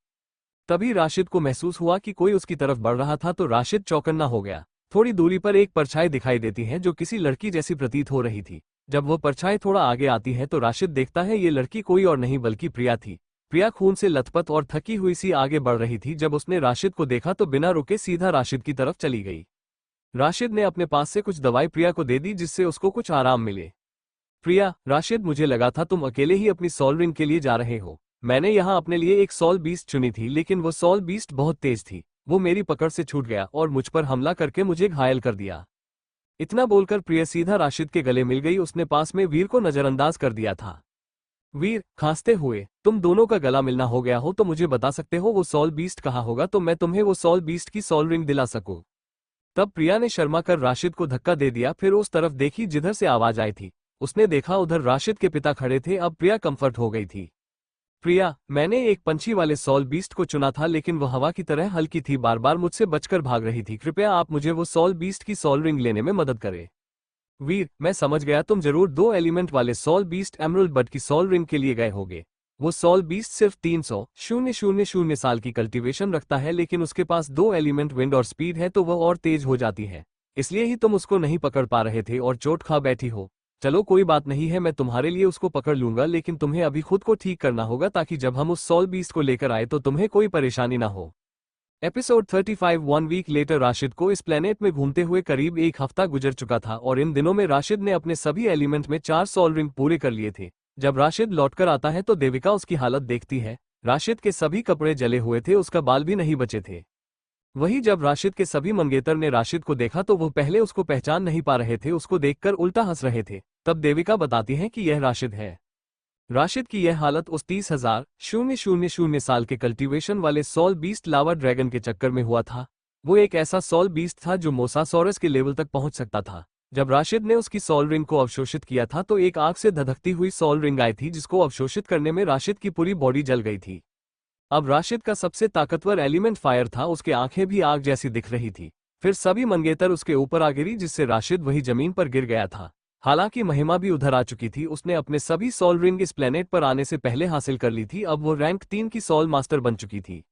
A: तभी राशिद को महसूस हुआ कि कोई उसकी तरफ बढ़ रहा था, तो राशिद चौकन्ना हो गया। थोड़ी दूरी पर एक परछाई दिखाई देती है जो किसी लड़की जैसी प्रतीत हो रही थी। जब वो परछाई थोड़ा आगे आती है तो राशिद देखता है ये लड़की कोई और नहीं बल्कि प्रिया थी। प्रिया खून से लथपथ और थकी हुई सी आगे बढ़ रही थी। जब उसने राशिद को देखा तो बिना रुके सीधा राशिद की तरफ चली गई। राशिद ने अपने पास से कुछ दवाई प्रिया को दे दी, जिससे उसको कुछ आराम मिले। प्रिया, राशिद, मुझे लगा था तुम अकेले ही अपनी सॉल रिंग के लिए जा रहे हो। मैंने यहाँ अपने लिए एक सॉल बीस्ट चुनी थी, लेकिन वो सॉल बीस्ट बहुत तेज थी। वो मेरी पकड़ से छूट गया और मुझ पर हमला करके मुझे घायल कर दिया। इतना बोलकर प्रिया सीधा राशिद के गले मिल गई। उसने पास में वीर को नजरअंदाज कर दिया था। वीर, खांसते हुए, तुम दोनों का गला मिलना हो गया हो तो मुझे बता सकते हो वो सॉल बीस्ट कहाँ होगा, तो मैं तुम्हें वो सॉल बीस्ट की सॉल रिंग दिला सकूं। तब प्रिया ने शर्मा कर राशिद को धक्का दे दिया। फिर उस तरफ देखी जिधर से आवाज आई थी। उसने देखा उधर राशिद के पिता खड़े थे। अब प्रिया कंफर्ट हो गई थी। प्रिया, मैंने एक पंछी वाले सॉल बीस्ट को चुना था, लेकिन वो हवा की तरह हल्की थी, बार बार मुझसे बचकर भाग रही थी। कृपया आप मुझे वो सॉल बीस्ट की सॉल रिंग लेने में मदद करें। वीर, मैं समझ गया, तुम जरूर 2 एलिमेंट वाले सॉल बीस्ट एमरल्ड बड की सॉल रिंग के लिए गए होगे। वो सॉल बीस्ट सिर्फ 300,000 साल की कल्टीवेशन रखता है, लेकिन उसके पास 2 एलिमेंट विंड और स्पीड है, तो वह और तेज हो जाती है। इसलिए ही तुम उसको नहीं पकड़ पा रहे थे और चोट खा बैठी हो। चलो कोई बात नहीं है, मैं तुम्हारे लिए उसको पकड़ लूंगा, लेकिन तुम्हें अभी खुद को ठीक करना होगा ताकि जब हम उस सॉल बीस्ट को लेकर आए तो तुम्हें कोई परेशानी ना हो। Episode 35 1 week later. राशिद को इस प्लेनेट में घूमते हुए करीब एक हफ्ता गुजर चुका था और इन दिनों में राशिद ने अपने सभी एलिमेंट में 4 सॉल रिंग पूरे कर लिए थे। जब राशिद लौटकर आता है तो देविका उसकी हालत देखती है। राशिद के सभी कपड़े जले हुए थे, उसका बाल भी नहीं बचे थे। वही जब राशिद के सभी मंगेतर ने राशिद को देखा तो वो पहले उसको पहचान नहीं पा रहे थे, उसको देखकर उल्टा हंस रहे थे। तब देविका बताती है कि यह राशिद है। राशिद की यह हालत उस 30,000 साल के कल्टीवेशन वाले सॉल बीस्ट लावा ड्रैगन के चक्कर में हुआ था। वो एक ऐसा सॉल बीस्ट था जो मोसासॉरस के लेवल तक पहुंच सकता था। जब राशिद ने उसकी सॉल रिंग को अवशोषित किया था तो एक आग से धधकती हुई सॉल रिंग आई थी, जिसको अवशोषित करने में राशिद की पूरी बॉडी जल गई थी। अब राशिद का सबसे ताकतवर एलिमेंट फायर था, उसके आंखें भी आग जैसी दिख रही थी। फिर सभी मंगेतर उसके ऊपर आ गिरी जिससे राशिद वही जमीन पर गिर गया था। हालांकि महिमा भी उधर आ चुकी थी, उसने अपने सभी सोल रिंग इस प्लेनेट पर आने से पहले हासिल कर ली थी। अब वो रैंक 3 की सोल मास्टर बन चुकी थी।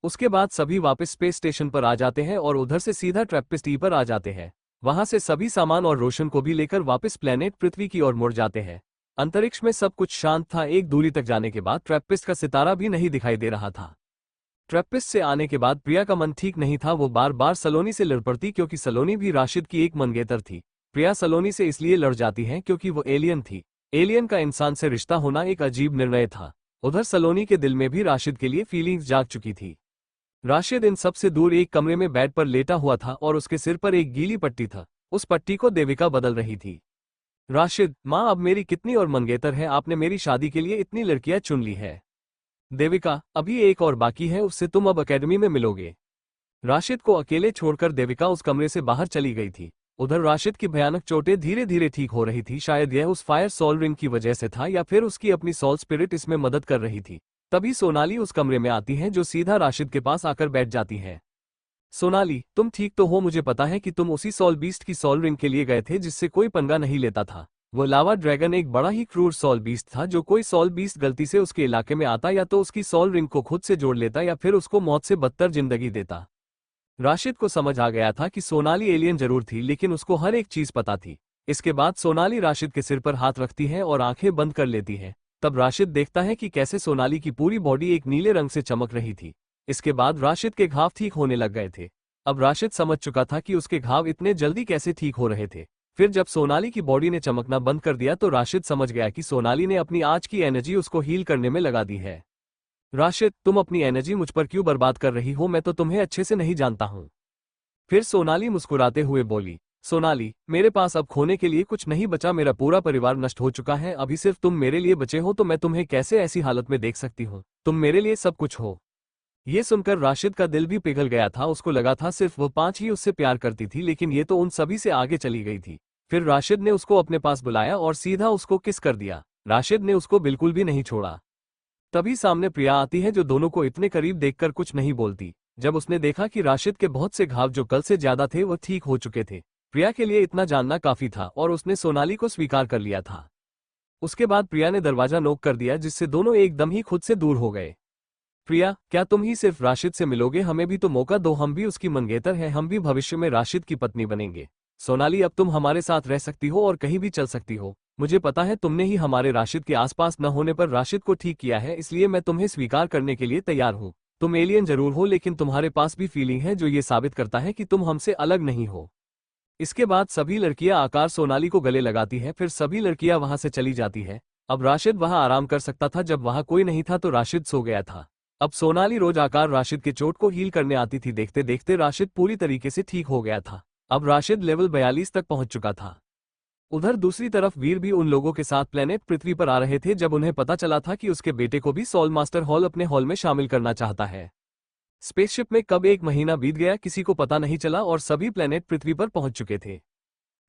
A: उसके बाद सभी वापस स्पेस स्टेशन पर आ जाते हैं और उधर से सीधा ट्रैपिस्ट ई पर आ जाते हैं। वहां से सभी सामान और रोशन को भी लेकर वापस प्लेनेट पृथ्वी की ओर मुड़ जाते हैं। अंतरिक्ष में सब कुछ शांत था। एक दूरी तक जाने के बाद ट्रैपिस्ट का सितारा भी नहीं दिखाई दे रहा था। ट्रैपिस्ट से आने के बाद प्रिया का मन ठीक नहीं था। वो बार बार सलोनी से लड़ पड़ती क्योंकि सलोनी भी राशिद की एक मंगेतर थी। प्रिया सलोनी से इसलिए लड़ जाती है क्योंकि वो एलियन थी। एलियन का इंसान से रिश्ता होना एक अजीब निर्णय था। उधर सलोनी के दिल में भी राशिद के लिए फीलिंग्स जाग चुकी थी। राशिद इन सबसे दूर एक कमरे में बेड पर लेटा हुआ था और उसके सिर पर एक गीली पट्टी था। उस पट्टी को देविका बदल रही थी। राशिद, माँ अब मेरी कितनी और मंगेतर है, आपने मेरी शादी के लिए इतनी लड़कियां चुन ली है। देविका, अभी एक और बाकी है, उससे तुम अब एकेडमी में मिलोगे। राशिद को अकेले छोड़कर देविका उस कमरे से बाहर चली गई थी। उधर राशिद की भयानक चोटें धीरे धीरे ठीक हो रही थी। शायद यह उस फायर सोल रिंग की वजह से था या फिर उसकी अपनी सोल स्पिरिट इसमें मदद कर रही थी। तभी सोनाली उस कमरे में आती है जो सीधा राशिद के पास आकर बैठ जाती है। सोनाली, तुम ठीक तो हो? मुझे पता है कि तुम उसी सोल बीस्ट की सोल रिंग के लिए गए थे जिससे कोई पंगा नहीं लेता था। वो लावा ड्रैगन एक बड़ा ही क्रूर सोल बीस्ट था। जो कोई सोल बीस्ट गलती से उसके इलाके में आता या तो उसकी सोल रिंग को खुद से जोड़ लेता या फिर उसको मौत से बदतर जिंदगी देता। राशिद को समझ आ गया था कि सोनाली एलियन जरूर थी लेकिन उसको हर एक चीज पता थी। इसके बाद सोनाली राशिद के सिर पर हाथ रखती है और आंखें बंद कर लेती है। तब राशिद देखता है कि कैसे सोनाली की पूरी बॉडी एक नीले रंग से चमक रही थी। इसके बाद राशिद के घाव ठीक होने लग गए थे। अब राशिद समझ चुका था कि उसके घाव इतने जल्दी कैसे ठीक हो रहे थे। फिर जब सोनाली की बॉडी ने चमकना बंद कर दिया तो राशिद समझ गया कि सोनाली ने अपनी आज की एनर्जी उसको हील करने में लगा दी है। राशिद, तुम अपनी एनर्जी मुझ पर क्यों बर्बाद कर रही हो? मैं तो तुम्हें अच्छे से नहीं जानता हूँ। फिर सोनाली मुस्कुराते हुए बोली, सोनाली, मेरे पास अब खोने के लिए कुछ नहीं बचा। मेरा पूरा परिवार नष्ट हो चुका है। अभी सिर्फ तुम मेरे लिए बचे हो तो मैं तुम्हें कैसे ऐसी हालत में देख सकती हूँ? तुम मेरे लिए सब कुछ हो। ये सुनकर राशिद का दिल भी पिघल गया था। उसको लगा था सिर्फ वो 5 ही उससे प्यार करती थी लेकिन ये तो उन सभी से आगे चली गई थी। फिर राशिद ने उसको अपने पास बुलाया और सीधा उसको किस कर दिया। राशिद ने उसको बिल्कुल भी नहीं छोड़ा। तभी सामने प्रिया आती है जो दोनों को इतने करीब देखकर कुछ नहीं बोलती। जब उसने देखा कि राशिद के बहुत से घाव जो कल से ज्यादा थे वो ठीक हो चुके थे। प्रिया के लिए इतना जानना काफी था और उसने सोनाली को स्वीकार कर लिया था। उसके बाद प्रिया ने दरवाजा नॉक कर दिया जिससे दोनों एकदम ही खुद से दूर हो गए। प्रिया, क्या तुम ही सिर्फ राशिद से मिलोगे? हमें भी तो मौका दो, हम भी उसकी मंगेतर हैं, हम भी भविष्य में राशिद की पत्नी बनेंगे। सोनाली, अब तुम हमारे साथ रह सकती हो और कहीं भी चल सकती हो। मुझे पता है तुमने ही हमारे राशिद के आसपास न होने पर राशिद को ठीक किया है, इसलिए मैं तुम्हें स्वीकार करने के लिए तैयार हूँ। तुम एलियन जरूर हो लेकिन तुम्हारे पास भी फीलिंग है जो ये साबित करता है कि तुम हमसे अलग नहीं हो। इसके बाद सभी लड़कियां आकार सोनाली को गले लगाती है। फिर सभी लड़कियां वहां से चली जाती है। अब राशिद वहां आराम कर सकता था। जब वहां कोई नहीं था तो राशिद सो गया था। अब सोनाली रोज आकार राशिद के चोट को हील करने आती थी। देखते देखते राशिद पूरी तरीके से ठीक हो गया था। अब राशिद लेवल 42 तक पहुंच चुका था। उधर दूसरी तरफ वीर भी उन लोगों के साथ प्लेनेट पृथ्वी पर आ रहे थे जब उन्हें पता चला था कि उसके बेटे को भी सोल मास्टर हॉल अपने हॉल में शामिल करना चाहता है। स्पेसशिप में कब 1 महीना बीत गया किसी को पता नहीं चला और सभी प्लेनेट पृथ्वी पर पहुंच चुके थे।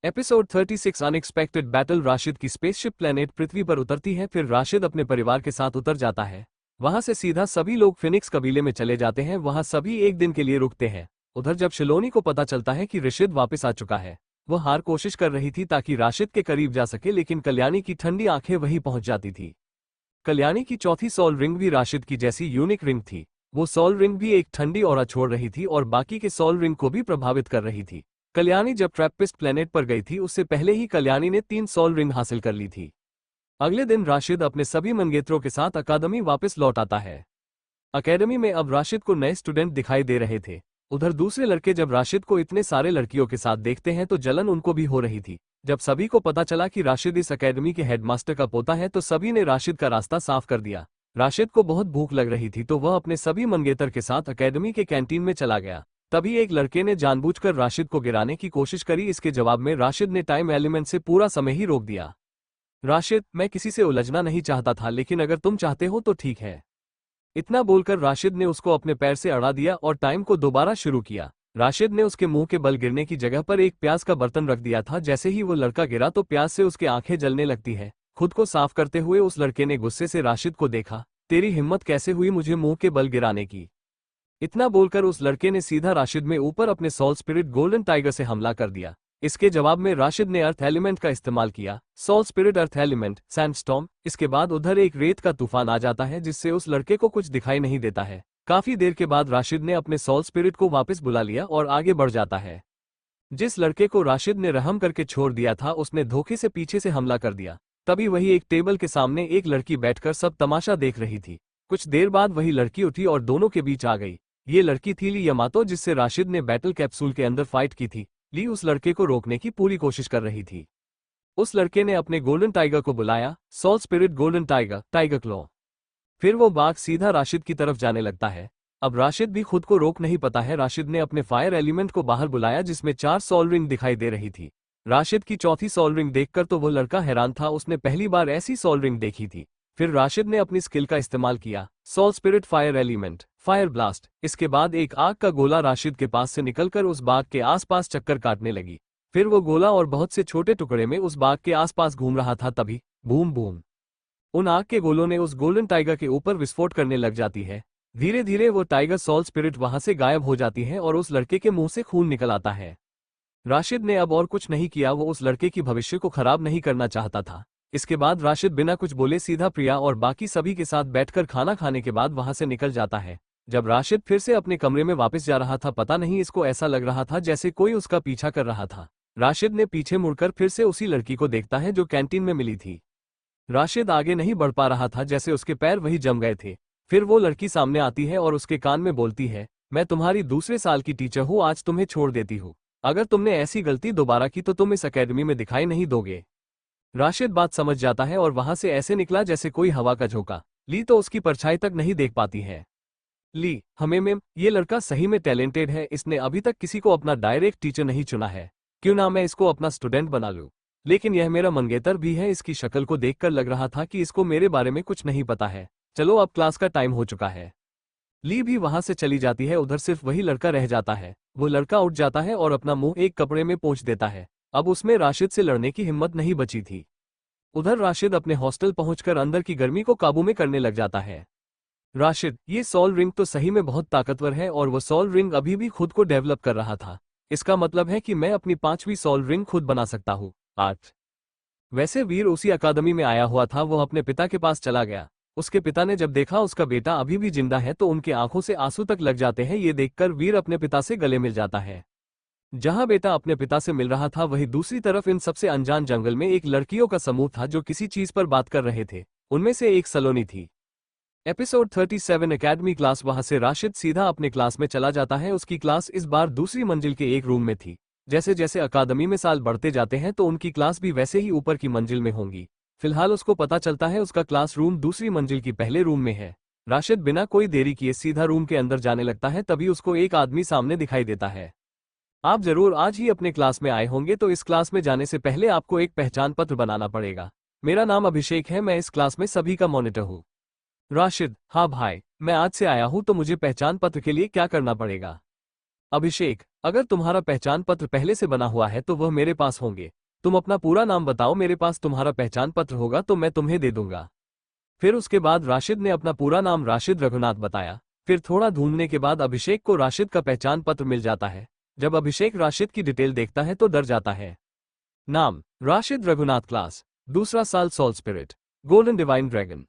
A: Episode 36 unexpected battle. राशिद की स्पेसशिप प्लेनेट पृथ्वी पर उतरती है। फिर राशिद अपने परिवार के साथ उतर जाता है। वहां से सीधा सभी लोग फिनिक्स कबीले में चले जाते हैं। वहां सभी एक दिन के लिए रुकते हैं। उधर जब शिलोनी को पता चलता है कि ऋषिद वापस आ चुका है, वो हार कोशिश कर रही थी ताकि राशिद के करीब जा सके लेकिन कल्याणी की ठंडी आंखें वहीं पहुंच जाती थी। कल्याणी की चौथी सोल रिंग भी राशिद की जैसी यूनिक रिंग थी। वो सोल रिंग भी एक ठंडी ऑरा छोड़ रही थी और बाकी के सोल रिंग को भी प्रभावित कर रही थी। कल्याणी जब ट्रैपिस्ट प्लेनेट पर गई थी उससे पहले ही कल्याणी ने 3 सोल रिंग हासिल कर ली थी। अगले दिन राशिद अपने सभी मंगेतरों के साथ अकादमी वापस लौट आता है। अकेडमी में अब राशिद को नए स्टूडेंट दिखाई दे रहे थे। उधर दूसरे लड़के जब राशिद को इतने सारे लड़कियों के साथ देखते हैं तो जलन उनको भी हो रही थी। जब सभी को पता चला कि राशिद इस अकेडमी के हेडमास्टर का पोता है तो सभी ने राशिद का रास्ता साफ कर दिया। राशिद को बहुत भूख लग रही थी तो वह अपने सभी मंगेतर के साथ अकेडमी के कैंटीन में चला गया। तभी एक लड़के ने जानबूझकर राशिद को गिराने की कोशिश करी। इसके जवाब में राशिद ने टाइम एलिमेंट से पूरा समय ही रोक दिया। राशिद, मैं किसी से उलझना नहीं चाहता था लेकिन अगर तुम चाहते हो तो ठीक है। इतना बोलकर राशिद ने उसको अपने पैर से अड़ा दिया और टाइम को दोबारा शुरू किया। राशिद ने उसके मुंह के बल गिरने की जगह पर एक प्याज का बर्तन रख दिया था। जैसे ही वो लड़का गिरा तो प्याज से उसके आंखें जलने लगती है। खुद को साफ करते हुए उस लड़के ने गुस्से से राशिद को देखा, तेरी हिम्मत कैसे हुई मुझे मुंह के बल गिराने की? इतना बोलकर उस लड़के ने सीधा राशिद में ऊपर अपने सोल स्पिरिट गोल्डन टाइगर से हमला कर दिया। इसके जवाब में राशिद ने अर्थ एलिमेंट का इस्तेमाल किया, soul spirit earth element sandstorm. इसके बाद उधर एक रेत का तूफान आ जाता है जिससे उस लड़के को कुछ दिखाई नहीं देता है। काफी देर के बाद राशिद ने अपने सोल स्पिरिट को वापस बुला लिया और आगे बढ़ जाता है। जिस लड़के को राशिद ने रहम करके छोड़ दिया था उसने धोखे से पीछे से हमला कर दिया। तभी वही एक टेबल के सामने एक लड़की बैठकर सब तमाशा देख रही थी। कुछ देर बाद वही लड़की उठी और दोनों के बीच आ गई। ये लड़की थी ली यमातो, जिससे राशिद ने बैटल कैप्सूल के अंदर फाइट की थी। ली उस लड़के को रोकने की पूरी कोशिश कर रही थी। उस लड़के ने अपने गोल्डन टाइगर को बुलाया, soul spirit golden tiger, tiger claw. फिर वो बाघ सीधा राशिद की तरफ जाने लगता है। अब राशिद भी खुद को रोक नहीं पाता है। राशिद ने अपने फायर एलिमेंट को बाहर बुलाया जिसमें 4 सोल रिंग दिखाई दे रही थी। राशिद की चौथी सोल रिंग देखकर तो वो लड़का हैरान था, उसने पहली बार ऐसी सोल रिंग देखी थी। फिर राशिद ने अपनी स्किल का इस्तेमाल किया, soul spirit fire element, fire blast. इसके बाद एक आग का गोला राशिद के पास से निकलकर उस बाघ के आसपास चक्कर काटने लगी। फिर वो गोला और बहुत से छोटे टुकड़े में उस बाघ के आसपास घूम रहा था। तभी बूम बूम, उन आग के गोलों ने उस गोल्डन टाइगर के ऊपर विस्फोट करने लग जाती है। धीरे धीरे वो टाइगर सोल स्पिरिट वहां से गायब हो जाती है और उस लड़के के मुंह से खून निकल आता है। राशिद ने अब और कुछ नहीं किया, वो उस लड़के की भविष्य को खराब नहीं करना चाहता था। इसके बाद राशिद बिना कुछ बोले सीधा प्रिया और बाकी सभी के साथ बैठकर खाना खाने के बाद वहां से निकल जाता है। जब राशिद फिर से अपने कमरे में वापस जा रहा था, पता नहीं इसको ऐसा लग रहा था जैसे कोई उसका पीछा कर रहा था। राशिद ने पीछे मुड़कर फिर से उसी लड़की को देखता है जो कैंटीन में मिली थी। राशिद आगे नहीं बढ़ पा रहा था, जैसे उसके पैर वही जम गए थे। फिर वो लड़की सामने आती है और उसके कान में बोलती है, मैं तुम्हारी दूसरे साल की टीचर हूँ, आज तुम्हें छोड़ देती हूँ। अगर तुमने ऐसी गलती दोबारा की तो तुम इस एकेडमी में दिखाई नहीं दोगे। राशिद बात समझ जाता है और वहां से ऐसे निकला जैसे कोई हवा का झोंका। ली तो उसकी परछाई तक नहीं देख पाती है। ली, हमें मैम, ये लड़का सही में टैलेंटेड है, इसने अभी तक किसी को अपना डायरेक्ट टीचर नहीं चुना है। क्यों ना मैं इसको अपना स्टूडेंट बना लूं। लेकिन यह मेरा मंगेतर भी है, इसकी शक्ल को देखकर लग रहा था कि इसको मेरे बारे में कुछ नहीं पता है। चलो अब क्लास का टाइम हो चुका है। ली भी वहां से चली जाती है। उधर सिर्फ वही लड़का रह जाता है। वो लड़का उठ जाता है और अपना मुंह एक कपड़े में पोंछ देता है। अब उसमें राशिद से लड़ने की हिम्मत नहीं बची थी। उधर राशिद अपने हॉस्टल पहुंचकर अंदर की गर्मी को काबू में करने लग जाता है। राशिद, ये सोल रिंग तो सही में बहुत ताकतवर है और वो सोल रिंग अभी भी खुद को डेवलप कर रहा था। इसका मतलब है कि मैं अपनी 5वीं सोल रिंग खुद बना सकता हूँ। 8। वैसे वीर उसी अकादमी में आया हुआ था। वो अपने पिता के पास चला गया। उसके पिता ने जब देखा उसका बेटा अभी भी जिंदा है तो उनकी आंखों से आंसू तक लग जाते हैं। ये देखकर वीर अपने पिता से गले मिल जाता है। जहां बेटा अपने पिता से मिल रहा था, वहीं दूसरी तरफ इन सबसे अनजान जंगल में एक लड़कियों का समूह था जो किसी चीज पर बात कर रहे थे। उनमें से एक सलोनी थी। Episode 37 academy class. वहां से राशिद सीधा अपने क्लास में चला जाता है। उसकी क्लास इस बार दूसरी मंजिल के एक रूम में थी। जैसे जैसे अकादमी में साल बढ़ते जाते हैं तो उनकी क्लास भी वैसे ही ऊपर की मंजिल में होंगी। फिलहाल उसको पता चलता है उसका क्लासरूम दूसरी मंजिल की पहले रूम में है। राशिद बिना कोई देरी किए सीधा रूम के अंदर जाने लगता है। तभी उसको एक आदमी सामने दिखाई देता है। आप जरूर आज ही अपने क्लास में आए होंगे, तो इस क्लास में जाने से पहले आपको एक पहचान पत्र बनाना पड़ेगा। मेरा नाम अभिषेक है, मैं इस क्लास में सभी का मॉनिटर हूँ। राशिद, हाँ भाई, मैं आज से आया हूँ, तो मुझे पहचान पत्र के लिए क्या करना पड़ेगा? अभिषेक, अगर तुम्हारा पहचान पत्र पहले से बना हुआ है तो वह मेरे पास होंगे। तुम अपना पूरा नाम बताओ, मेरे पास तुम्हारा पहचान पत्र होगा तो मैं तुम्हें दे दूंगा। फिर उसके बाद राशिद ने अपना पूरा नाम राशिद रघुनाथ बताया। फिर थोड़ा ढूंढने के बाद अभिषेक को राशिद का पहचान पत्र मिल जाता है। जब अभिषेक राशिद की डिटेल देखता है तो डर जाता है। नाम राशिद रघुनाथ, क्लास दूसरा साल, soul spirit golden divine dragon,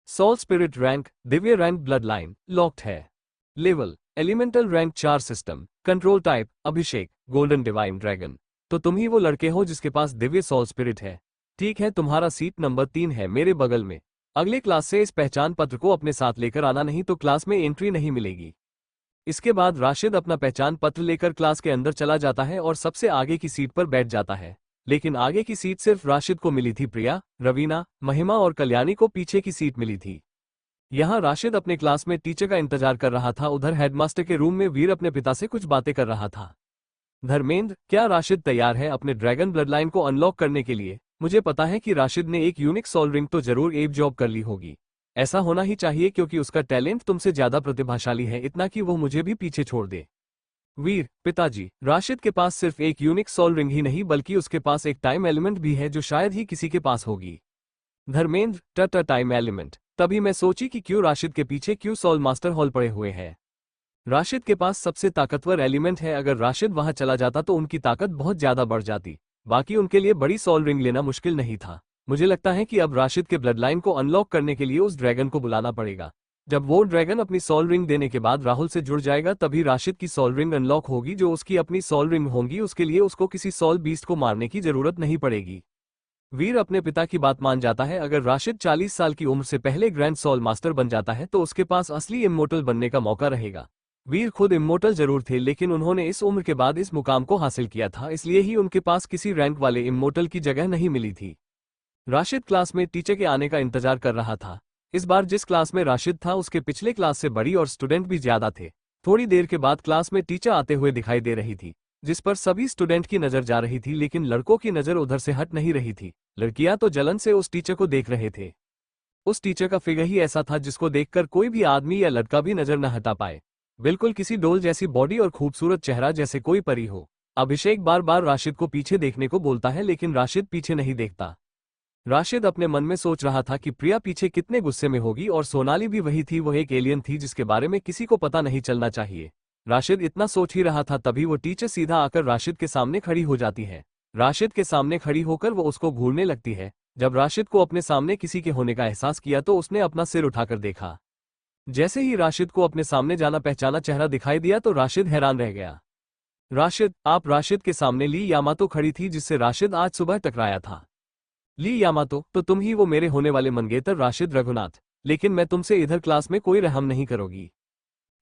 A: soul spirit rank दिव्य रैंक, ब्लड लाइन लॉक्ड है। Level elemental rank 4 system, control type Abhishek golden divine dragon. तो तुम ही वो लड़के हो जिसके पास दिव्य सोल स्पिरिट है। ठीक है, तुम्हारा सीट नंबर 3 है मेरे बगल में। अगले क्लास से इस पहचान पत्र को अपने साथ लेकर आना, नहीं तो क्लास में एंट्री नहीं मिलेगी। इसके बाद राशिद अपना पहचान पत्र लेकर क्लास के अंदर चला जाता है और सबसे आगे की सीट पर बैठ जाता है। लेकिन आगे की सीट सिर्फ राशिद को मिली थी, प्रिया, रवीना, महिमा और कल्याणी को पीछे की सीट मिली थी। यहाँ राशिद अपने क्लास में टीचर का इंतजार कर रहा था। उधर हेडमास्टर के रूम में वीर अपने पिता से कुछ बातें कर रहा था। धर्मेंद्र, क्या राशिद तैयार है अपने ड्रैगन ब्लड लाइन को अनलॉक करने के लिए? मुझे पता है कि राशिद ने एक यूनिक सोल रिंग तो जरूर एब जॉब कर ली होगी। ऐसा होना ही चाहिए क्योंकि उसका टैलेंट तुमसे ज्यादा प्रतिभाशाली है, इतना कि वो मुझे भी पीछे छोड़ दे। वीर, पिताजी, राशिद के पास सिर्फ एक यूनिक सोल रिंग ही नहीं बल्कि उसके पास एक टाइम एलिमेंट भी है जो शायद ही किसी के पास होगी। Dharmendra, time element. तभी मैं सोची कि क्यों राशिद के पीछे क्यों सोल मास्टर हॉल पड़े हुए हैं। राशिद के पास सबसे ताकतवर एलिमेंट है, अगर राशिद वहां चला जाता तो उनकी ताकत बहुत ज्यादा बढ़ जाती। बाकी उनके लिए बड़ी सोल रिंग लेना मुश्किल नहीं था। मुझे लगता है कि अब राशिद के ब्लड लाइन को अनलॉक करने के लिए उस ड्रैगन को बुलाना पड़ेगा। जब वो ड्रैगन अपनी सोल रिंग देने के बाद राहुल से जुड़ जाएगा तभी राशिद की सोल रिंग अनलॉक होगी, जो उसकी अपनी सोल रिंग होंगी। उसके लिए उसको किसी सोल बीस्ट को मारने की जरूरत नहीं पड़ेगी। वीर अपने पिता की बात मान जाता है। अगर राशिद 40 साल की उम्र से पहले ग्रैंड सोल मास्टर बन जाता है तो उसके पास असली इम्मोर्टल बनने का मौका रहेगा। वीर खुद इम्मोर्टल जरूर थे, लेकिन उन्होंने इस उम्र के बाद इस मुकाम को हासिल किया था, इसलिए ही उनके पास किसी रैंक वाले इम्मोर्टल की जगह नहीं मिली थी। राशिद क्लास में टीचर के आने का इंतजार कर रहा था। इस बार जिस क्लास में राशिद था उसके पिछले क्लास से बड़ी और स्टूडेंट भी ज्यादा थे। थोड़ी देर के बाद क्लास में टीचर आते हुए दिखाई दे रही थी, जिस पर सभी स्टूडेंट की नजर जा रही थी, लेकिन लड़कों की नजर उधर से हट नहीं रही थी। लड़कियां तो जलन से उस टीचर को देख रहे थे। उस टीचर का फिगर ही ऐसा था जिसको देखकर कोई भी आदमी या लड़का भी नजर न हटा पाए। बिल्कुल किसी डोल जैसी बॉडी और खूबसूरत चेहरा, जैसे कोई परी हो। अभिषेक बार बार राशिद को पीछे देखने को बोलता है, लेकिन राशिद पीछे नहीं देखता। राशिद अपने मन में सोच रहा था कि प्रिया पीछे कितने गुस्से में होगी, और सोनाली भी वही थी। वह एक एलियन थी जिसके बारे में किसी को पता नहीं चलना चाहिए। राशिद इतना सोच ही रहा था तभी वो टीचर सीधा आकर राशिद के सामने खड़ी हो जाती है। राशिद के सामने खड़ी होकर वो उसको घूरने लगती है। जब राशिद को अपने सामने किसी के होने का एहसास किया तो उसने अपना सिर उठाकर देखा। जैसे ही राशिद को अपने सामने जाना पहचाना चेहरा दिखाई दिया तो राशिद हैरान रह गया। राशिद, आप? राशिद के सामने ली यामातो खड़ी थी जिससे राशिद आज सुबह टकराया था। ली यामातो, तो तुम ही वो मेरे होने वाले मंगेतर राशिद रघुनाथ। लेकिन मैं तुमसे इधर क्लास में कोई रहम नहीं करोगी।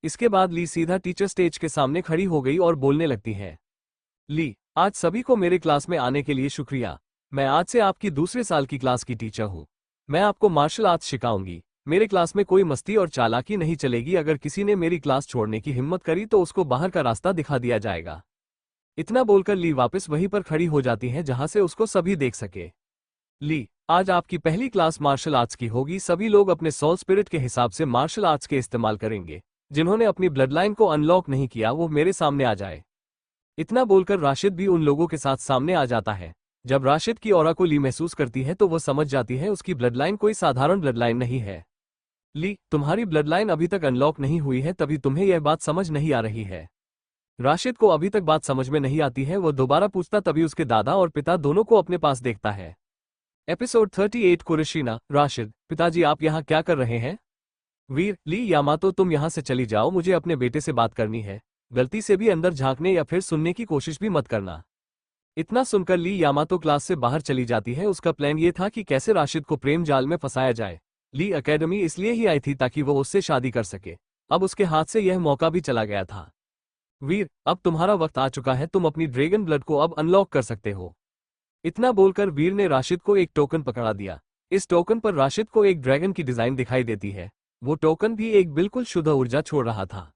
A: इसके बाद ली सीधा टीचर स्टेज के सामने खड़ी हो गई और बोलने लगती है। ली, आज सभी को मेरे क्लास में आने के लिए शुक्रिया। मैं आज से आपकी दूसरे साल की क्लास की टीचर हूँ। मैं आपको मार्शल आर्ट्स सिखाऊंगी। मेरे क्लास में कोई मस्ती और चालाकी नहीं चलेगी। अगर किसी ने मेरी क्लास छोड़ने की हिम्मत करी तो उसको बाहर का रास्ता दिखा दिया जाएगा। इतना बोलकर ली वापस वहीं पर खड़ी हो जाती है जहां से उसको सभी देख सके। ली, आज आपकी पहली क्लास मार्शल आर्ट्स की होगी। सभी लोग अपने सोल स्पिरिट के हिसाब से मार्शल आर्ट्स के इस्तेमाल करेंगे। जिन्होंने अपनी ब्लड लाइन को अनलॉक नहीं किया वो मेरे सामने आ जाए। इतना बोलकर राशिद भी उन लोगों के साथ सामने आ जाता है। जब राशिद की ऑरा को ली महसूस करती है तो वह समझ जाती है उसकी ब्लड लाइन कोई साधारण ब्लड लाइन नहीं है। ली, तुम्हारी ब्लड लाइन अभी तक अनलॉक नहीं हुई है, तभी तुम्हें यह बात समझ नहीं आ रही है। राशिद को अभी तक बात समझ में नहीं आती है। वह दोबारा पूछता तभी उसके दादा और पिता दोनों को अपने पास देखता है। एपिसोड 38 कुरिशीना। राशिद, पिताजी आप यहाँ क्या कर रहे हैं? वीर, ली यामातो तुम यहाँ से चली जाओ, मुझे अपने बेटे से बात करनी है। गलती से भी अंदर झांकने या फिर सुनने की कोशिश भी मत करना। इतना सुनकर ली यामातो क्लास से बाहर चली जाती है। उसका प्लान ये था कि कैसे राशिद को प्रेम जाल में फंसाया जाए। ली एकेडमी इसलिए ही आई थी ताकि वो उससे शादी कर सके। अब उसके हाथ से यह मौका भी चला गया था। वीर, अब तुम्हारा वक्त आ चुका है, तुम अपनी ड्रैगन ब्लड को अब अनलॉक कर सकते हो। इतना बोलकर वीर ने राशिद को एक टोकन पकड़ा दिया। इस टोकन पर राशिद को एक ड्रैगन की डिजाइन दिखाई देती है। वो टोकन भी एक बिल्कुल शुद्ध ऊर्जा छोड़ रहा था।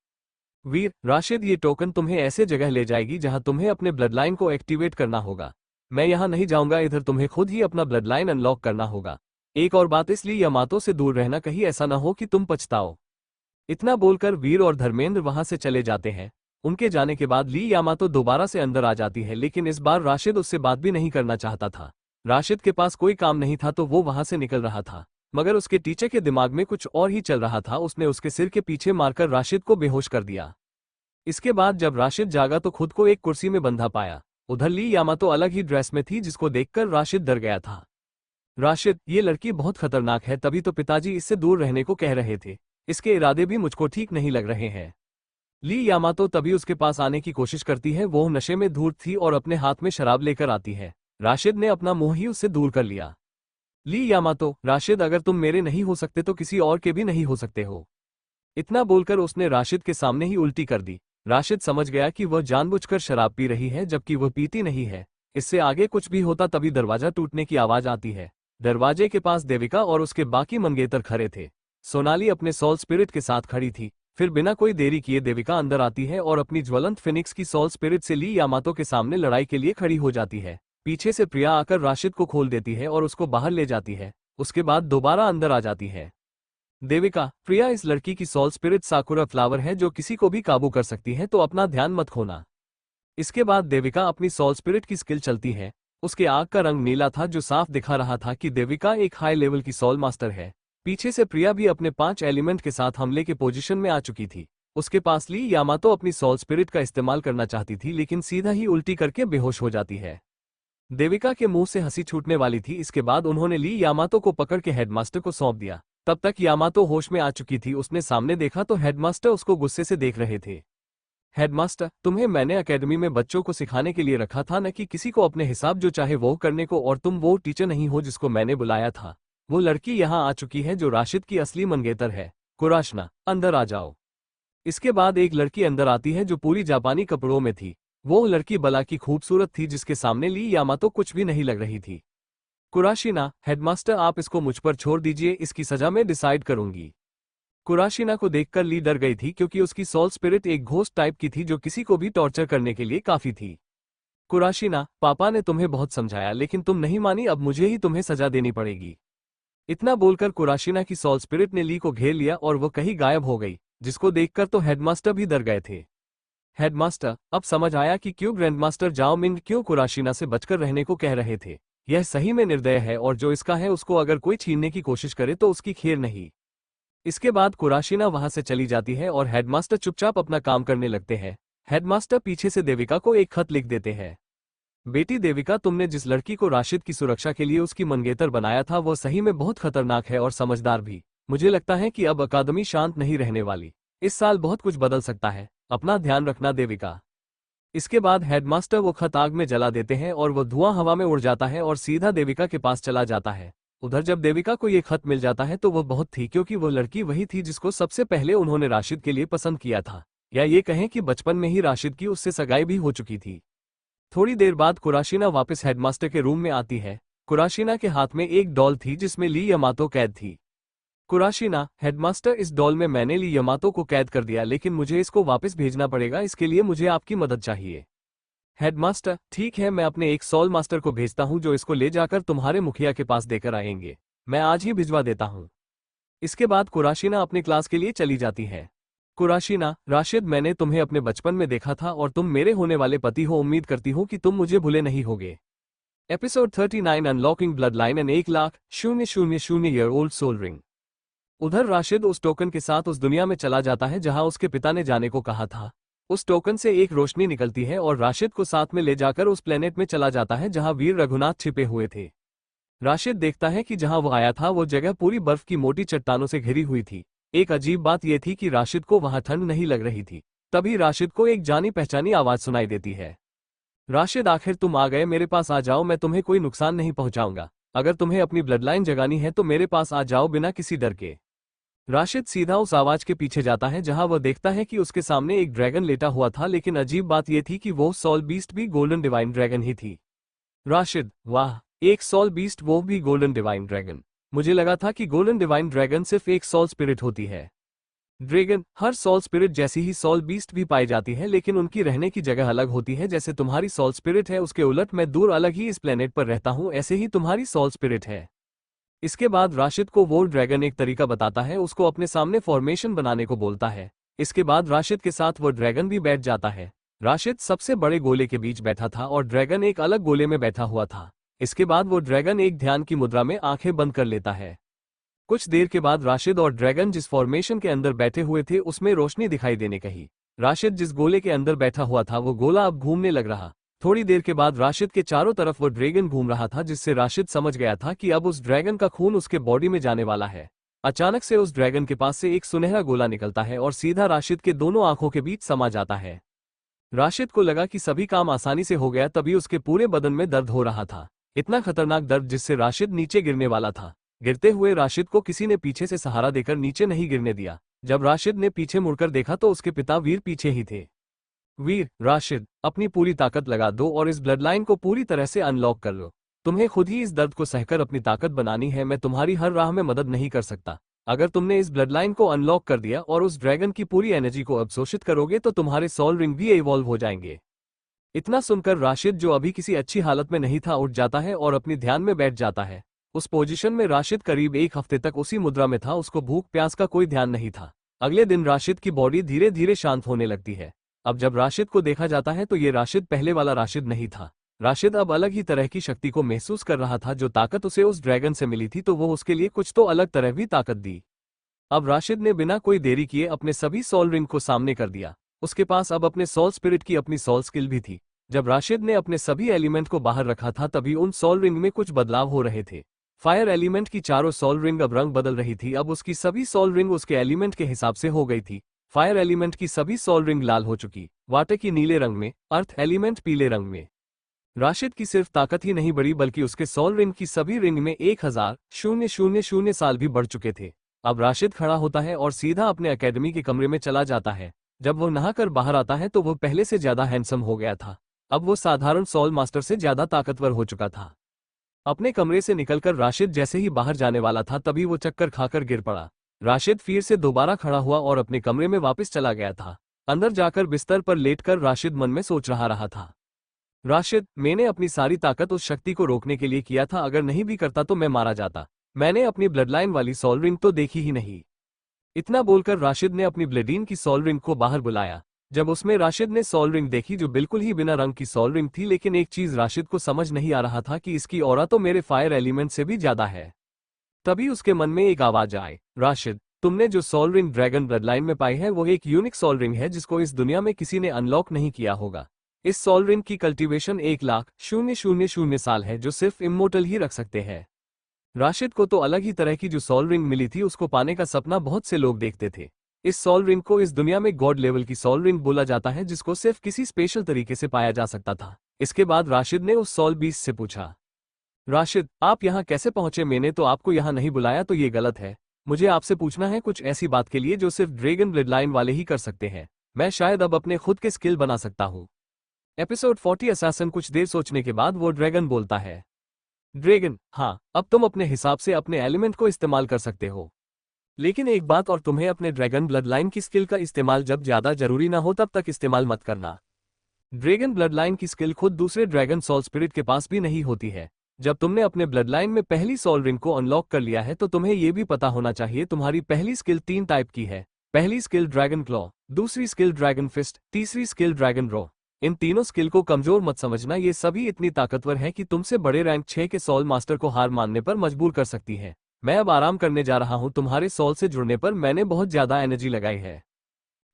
A: वीर, राशिद, ये टोकन तुम्हें ऐसे जगह ले जाएगी जहां तुम्हें अपने ब्लड लाइन को एक्टिवेट करना होगा। मैं यहां नहीं जाऊंगा, इधर तुम्हें खुद ही अपना ब्लड लाइन अनलॉक करना होगा। एक और बात, इसलिए यामातो से दूर रहना, कहीं ऐसा न हो कि तुम पछताओ। इतना बोलकर वीर और धर्मेंद्र वहां से चले जाते हैं। उनके जाने के बाद ली यामातो दोबारा से अंदर आ जाती है, लेकिन इस बार राशिद उससे बात भी नहीं करना चाहता था। राशिद के पास कोई काम नहीं था तो वो वहां से निकल रहा था, मगर उसके टीचर के दिमाग में कुछ और ही चल रहा था। उसने उसके सिर के पीछे मारकर राशिद को बेहोश कर दिया। इसके बाद जब राशिद जागा तो खुद को एक कुर्सी में बंधा पाया। उधर ली यामातो अलग ही ड्रेस में थी जिसको देखकर राशिद डर गया था। राशिद, ये लड़की बहुत खतरनाक है, तभी तो पिताजी इससे दूर रहने को कह रहे थे। इसके इरादे भी मुझको ठीक नहीं लग रहे हैं। ली यामातो तभी उसके पास आने की कोशिश करती है। वो नशे में धूर्त थी और अपने हाथ में शराब लेकर आती है। राशिद ने अपना मुंह ही उससे दूर कर लिया। ली यामातो, राशिद, अगर तुम मेरे नहीं हो सकते तो किसी और के भी नहीं हो सकते हो। इतना बोलकर उसने राशिद के सामने ही उल्टी कर दी। राशिद समझ गया कि वह जानबूझकर शराब पी रही है जबकि वह पीती नहीं है। इससे आगे कुछ भी होता तभी दरवाजा टूटने की आवाज आती है। दरवाजे के पास देविका और उसके बाकी मंगेतर खड़े थे। सोनाली अपने सोल स्पिरिट के साथ खड़ी थी। फिर बिना कोई देरी किए देविका अंदर आती है और अपनी ज्वलंत फिनिक्स की सोल स्पिरिट से ली यामातो के सामने लड़ाई के लिए खड़ी हो जाती है। पीछे से प्रिया आकर राशिद को खोल देती है और उसको बाहर ले जाती है। उसके बाद दोबारा अंदर आ जाती है। देविका, प्रिया, इस लड़की की सोल स्पिरिट साकुरा फ्लावर है जो किसी को भी काबू कर सकती है, तो अपना ध्यान मत खोना। इसके बाद देविका अपनी सोल स्पिरिट की स्किल चलती है। उसके आग का रंग नीला था जो साफ दिखा रहा था कि देविका एक हाई लेवल की सोल मास्टर है। पीछे से प्रिया भी अपने 5 एलिमेंट के साथ हमले के पोजीशन में आ चुकी थी। उसके पास ली यामातो अपनी सोल स्पिरिट का इस्तेमाल करना चाहती थी लेकिन सीधा ही उल्टी करके बेहोश हो जाती है। देविका के मुंह से हंसी छूटने वाली थी। इसके बाद उन्होंने ली यामातो को पकड़ के हेडमास्टर को सौंप दिया। तब तक यामातो होश में आ चुकी थी। उसने सामने देखा तो हेडमास्टर उसको गुस्से से देख रहे थे। हेडमास्टर, तुम्हें मैंने एकेडमी में बच्चों को सिखाने के लिए रखा था, न कि किसी को अपने हिसाब जो चाहे वो करने को, और तुम वो टीचर नहीं हो जिसको मैंने बुलाया था। वो लड़की यहाँ आ चुकी है जो राशिद की असली मंगेतर है। कुराशना, अंदर आ जाओ। इसके बाद एक लड़की अंदर आती है जो पूरी जापानी कपड़ों में थी। वो लड़की बला की खूबसूरत थी जिसके सामने ली यामातो कुछ भी नहीं लग रही थी। कुराशिना, हेडमास्टर आप इसको मुझ पर छोड़ दीजिए, इसकी सजा मैं डिसाइड करूंगी। कुराशिना को देखकर ली डर गई थी क्योंकि उसकी सोल स्पिरिट एक घोस्ट टाइप की थी जो किसी को भी टॉर्चर करने के लिए काफी थी। कुराशिना, पापा ने तुम्हें बहुत समझाया लेकिन तुम नहीं मानी, अब मुझे ही तुम्हें सजा देनी पड़ेगी। इतना बोलकर कुराशिना की सोल स्पिरिट ने ली को घेर लिया और वो कहीं गायब हो गई, जिसको देखकर तो हेडमास्टर भी डर गए थे। हेडमास्टर, अब समझ आया कि क्यों ग्रैंडमास्टर जाओ मिंग क्यों कुराशिना से बचकर रहने को कह रहे थे। यह सही में निर्दय है और जो इसका है उसको अगर कोई छीनने की कोशिश करे तो उसकी खैर नहीं। इसके बाद कुराशिना वहां से चली जाती है और हेडमास्टर चुपचाप अपना काम करने लगते हैं। हेडमास्टर पीछे से देविका को एक खत लिख देते हैं। बेटी देविका, तुमने जिस लड़की को राशिद की सुरक्षा के लिए उसकी मंगेतर बनाया था वो सही में बहुत खतरनाक है और समझदार भी। मुझे लगता है कि अब अकादमी शांत नहीं रहने वाली। इस साल बहुत कुछ बदल सकता है। अपना ध्यान रखना देविका। इसके बाद हेडमास्टर वो खत आग में जला देते हैं और वो धुआं हवा में उड़ जाता है और सीधा देविका के पास चला जाता है। उधर जब देविका को ये खत मिल जाता है तो वो बहुत थी क्योंकि वो लड़की वही थी जिसको सबसे पहले उन्होंने राशिद के लिए पसंद किया था, या ये कहें कि बचपन में ही राशिद की उससे सगाई भी हो चुकी थी। थोड़ी देर बाद कुराशिना वापस हेडमास्टर के रूम में आती है। कुराशिना के हाथ में एक डॉल थी जिसमें ली यामातो कैद थी। कुराशिना, हेडमास्टर, इस डॉल में मैंने ली यामातो को कैद कर दिया लेकिन मुझे इसको वापस भेजना पड़ेगा, इसके लिए मुझे आपकी मदद चाहिए। हेडमास्टर, ठीक है, मैं अपने एक सोल मास्टर को भेजता हूं जो इसको ले जाकर तुम्हारे मुखिया के पास देकर आएंगे। मैं आज ही भिजवा देता हूं। इसके बाद कुराशिना अपनी क्लास के लिए चली जाती है। कुराशिना, राशिद, मैंने तुम्हें अपने बचपन में देखा था और तुम मेरे होने वाले पति हो। उम्मीद करती हूं कि तुम मुझे भूले नहीं होगे। Episode 39 unlocking blood line and 1,00,000 year old soul ring. उधर राशिद उस टोकन के साथ उस दुनिया में चला जाता है जहां उसके पिता ने जाने को कहा था। उस टोकन से एक रोशनी निकलती है और राशिद को साथ में ले जाकर उस प्लेनेट में चला जाता है जहां वीर रघुनाथ छिपे हुए थे। राशिद देखता है कि जहां वो आया था वो जगह पूरी बर्फ की मोटी चट्टानों से घिरी हुई थी। एक अजीब बात यह थी कि राशिद को वहां ठंड नहीं लग रही थी। तभी राशिद को एक जानी पहचानी आवाज सुनाई देती है। राशिद, आखिर तुम आ गए, मेरे पास आ जाओ, मैं तुम्हें कोई नुकसान नहीं पहुंचाऊंगा। अगर तुम्हें अपनी ब्लड लाइन जगानी है तो मेरे पास आ जाओ बिना किसी डर के। राशिद सीधा उस आवाज के पीछे जाता है जहां वह देखता है कि उसके सामने एक ड्रैगन लेटा हुआ था, लेकिन अजीब बात यह थी कि वो सोल बीस्ट भी गोल्डन डिवाइन ड्रैगन ही थी। राशिद, वाह, एक सोल बीस्ट, वो भी गोल्डन डिवाइन ड्रैगन। मुझे लगा था कि गोल्डन डिवाइन ड्रैगन सिर्फ एक सोल स्पिरिट होती है। ड्रैगन, हर सोल स्पिरिट जैसी ही सोल बीस्ट भी पाई जाती है लेकिन उनकी रहने की जगह अलग होती है। जैसे तुम्हारी सोल स्पिरिट है, उसके उलट मैं दूर अलग ही इस प्लेनेट पर रहता हूं, ऐसे ही तुम्हारी सोल स्पिरिट है। इसके बाद राशिद को वो ड्रैगन एक तरीका बताता है, उसको अपने सामने फॉर्मेशन बनाने को बोलता है। इसके बाद राशिद के साथ वो ड्रैगन भी बैठ जाता है। राशिद सबसे बड़े गोले के बीच बैठा था और ड्रैगन एक अलग गोले में बैठा हुआ था। इसके बाद वो ड्रैगन एक ध्यान की मुद्रा में आंखें बंद कर लेता है। कुछ देर के बाद राशिद और ड्रैगन जिस फॉर्मेशन के अंदर बैठे हुए थे उसमें रोशनी दिखाई देने कही। राशिद जिस गोले के अंदर बैठा हुआ था वो गोला अब घूमने लग रहा। थोड़ी देर के बाद राशिद के चारों तरफ वो ड्रैगन घूम रहा था, जिससे राशिद समझ गया था कि अब उस ड्रैगन का खून उसके बॉडी में जाने वाला है। अचानक से उस ड्रैगन के पास से एक सुनहरा गोला निकलता है और सीधा राशिद के दोनों आंखों के बीच समा जाता है। राशिद को लगा कि सभी काम आसानी से हो गया, तभी उसके पूरे बदन में दर्द हो रहा था। इतना खतरनाक दर्द जिससे राशिद नीचे गिरने वाला था। गिरते हुए राशिद को किसी ने पीछे से सहारा देकर नीचे नहीं गिरने दिया। जब राशिद ने पीछे मुड़कर देखा तो उसके पिता वीर पीछे ही थे। वीर, राशिद, अपनी पूरी ताकत लगा दो और इस ब्लड लाइन को पूरी तरह से अनलॉक कर लो। तुम्हें खुद ही इस दर्द को सहकर अपनी ताकत बनानी है, मैं तुम्हारी हर राह में मदद नहीं कर सकता। अगर तुमने इस ब्लड लाइन को अनलॉक कर दिया और उस ड्रैगन की पूरी एनर्जी को अवशोषित करोगे तो तुम्हारे सोल रिंग भी इवॉल्व हो जाएंगे। इतना सुनकर राशिद, जो अभी किसी अच्छी हालत में नहीं था, उठ जाता है और अपनी ध्यान में बैठ जाता है। उस पोजीशन में राशिद करीब एक हफ्ते तक उसी मुद्रा में था। उसको भूख प्यास का कोई ध्यान नहीं था। अगले दिन राशिद की बॉडी धीरे धीरे शांत होने लगती है। अब जब राशिद को देखा जाता है तो ये राशिद पहले वाला राशिद नहीं था। राशिद अब अलग ही तरह की शक्ति को महसूस कर रहा था। जो ताकत उसे उस ड्रैगन से मिली थी तो वो उसके लिए कुछ तो अलग तरह की ताकत दी। अब राशिद ने बिना कोई देरी किए अपने सभी सोल रिंग को सामने कर दिया। उसके पास अब अपने सोल स्पिरिट की अपनी सोल स्किल भी थी। जब राशिद ने अपने सभी एलिमेंट को बाहर रखा था तभी उन सोल रिंग में कुछ बदलाव हो रहे थे। फायर एलिमेंट की चारों सोल रिंग अब रंग बदल रही थी। अब उसकी सभी सोल रिंग उसके एलिमेंट के हिसाब से हो गई थी। फायर एलिमेंट की सभी सोल रिंग लाल हो चुकी, वाटर की नीले रंग में, अर्थ एलिमेंट पीले रंग में। राशिद की सिर्फ ताकत ही नहीं बढ़ी बल्कि उसके सोल रिंग की सभी रिंग में 1000 साल भी बढ़ चुके थे। अब राशिद खड़ा होता है और सीधा अपने एकेडमी के कमरे में चला जाता है। जब वो नहाकर बाहर आता है तो वो पहले से ज्यादा हैंडसम हो गया था। अब वो साधारण सोल मास्टर से ज्यादा ताकतवर हो चुका था। अपने कमरे से निकलकर राशिद जैसे ही बाहर जाने वाला था तभी वो चक्कर खाकर गिर पड़ा। राशिद फिर से दोबारा खड़ा हुआ और अपने कमरे में वापस चला गया था। अंदर जाकर बिस्तर पर लेटकर राशिद मन में सोच रहा था। राशिद, मैंने अपनी सारी ताकत उस शक्ति को रोकने के लिए किया था, अगर नहीं भी करता तो मैं मारा जाता। मैंने अपनी ब्लडलाइन वाली सोल रिंग तो देखी ही नहीं। इतना बोलकर राशिद ने अपनी ब्लेडीन की सोल रिंग को बाहर बुलाया। जब उसमें राशिद ने सोल रिंग देखी जो बिल्कुल ही बिना रंग की सोल रिंग थी, लेकिन एक चीज राशिद को समझ नहीं आ रहा था कि इसकी ऑरा तो मेरे फायर एलिमेंट से भी ज्यादा है। तभी उसके मन में एक आवाज आए, राशिद, तुमने जो सोल रिंग ड्रैगन ब्लडलाइन में पाई है वो एक यूनिक सोल रिंग है जिसको इस दुनिया में किसी ने अनलॉक नहीं किया होगा। इस सोल रिंग की कल्टीवेशन 1,00,000 साल है जो सिर्फ इमोर्टल ही रख सकते हैं। राशिद को तो अलग ही तरह की जो सोल रिंग मिली थी उसको पाने का सपना बहुत से लोग देखते थे। इस सोल रिंग को इस दुनिया में गॉड लेवल की सोल रिंग बोला जाता है जिसको सिर्फ किसी स्पेशल तरीके से पाया जा सकता था। इसके बाद राशिद ने उस सोल बीस्ट से पूछा, राशिद, आप यहाँ कैसे पहुंचे? मैंने तो आपको यहाँ नहीं बुलाया, तो ये गलत है। मुझे आपसे पूछना है कुछ ऐसी बात के लिए जो सिर्फ ड्रैगन ब्लडलाइन वाले ही कर सकते हैं। मैं शायद अब अपने खुद के स्किल बना सकता हूँ। Episode 40 assassin. कुछ देर सोचने के बाद वो ड्रैगन बोलता है, ड्रैगन, हाँ, अब तुम अपने हिसाब से अपने एलिमेंट को इस्तेमाल कर सकते हो, लेकिन एक बात और, तुम्हें अपने ड्रैगन ब्लडलाइन की स्किल का इस्तेमाल जब ज्यादा जरूरी ना हो तब तक इस्तेमाल मत करना। ड्रैगन ब्लडलाइन की स्किल खुद दूसरे ड्रैगन सोल स्पिरिट के पास भी नहीं होती है। जब तुमने अपने ब्लडलाइन में पहली सोल रिंग को अनलॉक कर लिया है तो तुम्हें यह भी पता होना चाहिए तुम्हारी पहली स्किल 3 टाइप की है। पहली स्किल ड्रैगन क्लॉ, दूसरी स्किल ड्रैगन फिस्ट, तीसरी स्किल ड्रैगन रॉ। इन तीनों स्किल को कमजोर मत समझना, ये सभी इतनी ताकतवर है कि तुमसे बड़े रैंक 6 के सोल मास्टर को हार मानने पर मजबूर कर सकती है। मैं अब आराम करने जा रहा हूं, तुम्हारे सोल से जुड़ने पर मैंने बहुत ज्यादा एनर्जी लगाई है।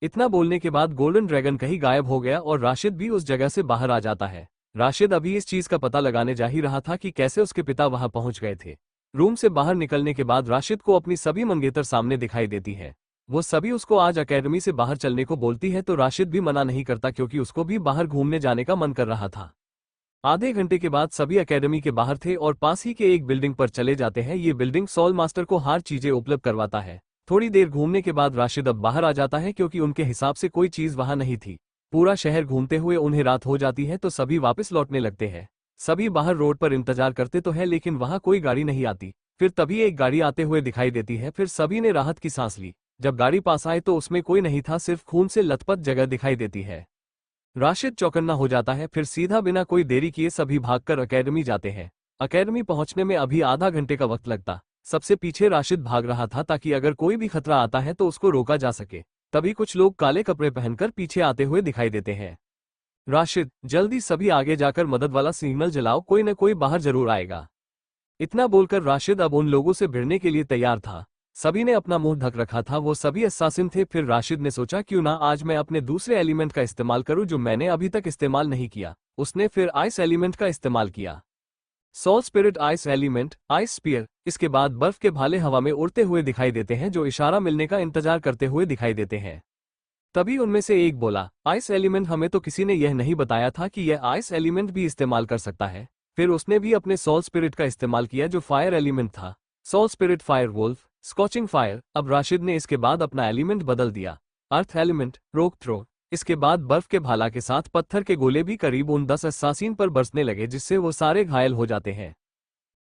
A: इतना बोलने के बाद गोल्डन ड्रैगन कहीं गायब हो गया और राशिद भी उस जगह से बाहर आ जाता है। राशिद अभी इस चीज का पता लगाने जा ही रहा था कि कैसे उसके पिता वहां पहुंच गए थे। रूम से बाहर निकलने के बाद राशिद को अपनी सभी मंगेतर सामने दिखाई देती है। वो सभी उसको आज अकेडमी से बाहर चलने को बोलती है तो राशिद भी मना नहीं करता क्योंकि उसको भी बाहर घूमने जाने का मन कर रहा था। आधे घंटे के बाद सभी अकेडमी के बाहर थे और पास ही के एक बिल्डिंग पर चले जाते हैं। ये बिल्डिंग सोल मास्टर को हर चीजें उपलब्ध करवाता है। थोड़ी देर घूमने के बाद राशिद अब बाहर आ जाता है क्योंकि उनके हिसाब से कोई चीज वहां नहीं थी। पूरा शहर घूमते हुए उन्हें रात हो जाती है तो सभी वापस लौटने लगते हैं। सभी बाहर रोड पर इंतजार करते तो है लेकिन वहां कोई गाड़ी नहीं आती। फिर तभी एक गाड़ी आते हुए दिखाई देती है। फिर सभी ने राहत की सांस ली। जब गाड़ी पास आए तो उसमें कोई नहीं था, सिर्फ खून से लथपथ जगह दिखाई देती है। राशिद चौकन्ना हो जाता है। फिर सीधा बिना कोई देरी किए सभी भागकर अकेडमी जाते हैं। अकेडमी पहुंचने में अभी आधा घंटे का वक्त लगता। सबसे पीछे राशिद भाग रहा था ताकि अगर कोई भी खतरा आता है तो उसको रोका जा सके। तभी कुछ लोग काले कपड़े पहनकर पीछे आते हुए दिखाई देते हैं। राशिद, जल्दी सभी आगे जाकर मदद वाला सिग्नल जलाओ, कोई न कोई बाहर जरूर आएगा। इतना बोलकर राशिद अब उन लोगों से भिड़ने के लिए तैयार था। सभी ने अपना मुंह ढक रखा था, वो सभी अस्सासिन थे। फिर राशिद ने सोचा क्यों ना आज मैं अपने दूसरे एलिमेंट का इस्तेमाल करूं जो मैंने अभी तक इस्तेमाल नहीं किया। उसने फिर आइस एलिमेंट का इस्तेमाल किया। Soul spirit ice element, ice spear. इसके बाद बर्फ के भाले हवा में उड़ते हुए दिखाई देते हैं जो इशारा मिलने का इंतजार करते हुए दिखाई देते हैं। तभी उनमें से एक बोला, आइस एलिमेंट, हमें तो किसी ने यह नहीं बताया था कि यह आइस एलिमेंट भी इस्तेमाल कर सकता है। फिर उसने भी अपने सोल स्पिरिट का इस्तेमाल किया जो फायर एलिमेंट था। Soul spirit fire wolf, scorching fire. अब राशिद ने इसके बाद अपना एलिमेंट बदल दिया, अर्थ एलिमेंट, रोक थ्रो। इसके बाद बर्फ के भाला के साथ पत्थर के गोले भी करीब उन 10 अस्सासीन पर बरसने लगे जिससे वो सारे घायल हो जाते हैं।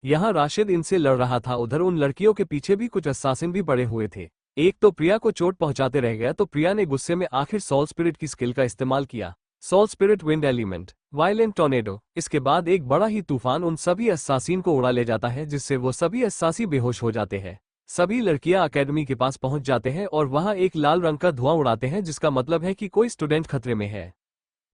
A: यहाँ राशिद इनसे लड़ रहा था, उधर उन लड़कियों के पीछे भी कुछ अस्सासिन भी पड़े हुए थे। एक तो प्रिया को चोट पहुंचाते रह गया तो प्रिया ने गुस्से में आखिर सोल स्पिरिट की स्किल का इस्तेमाल किया, soul spirit wind element, violent tornado. इसके बाद एक बड़ा ही तूफान उन सभी अस्सासीन को उड़ा ले जाता है जिससे वो सभी अस्सासी बेहोश हो जाते हैं। सभी लड़कियां अकेडमी के पास पहुंच जाते हैं और वहां एक लाल रंग का धुआं उड़ाते हैं जिसका मतलब है कि कोई स्टूडेंट खतरे में है।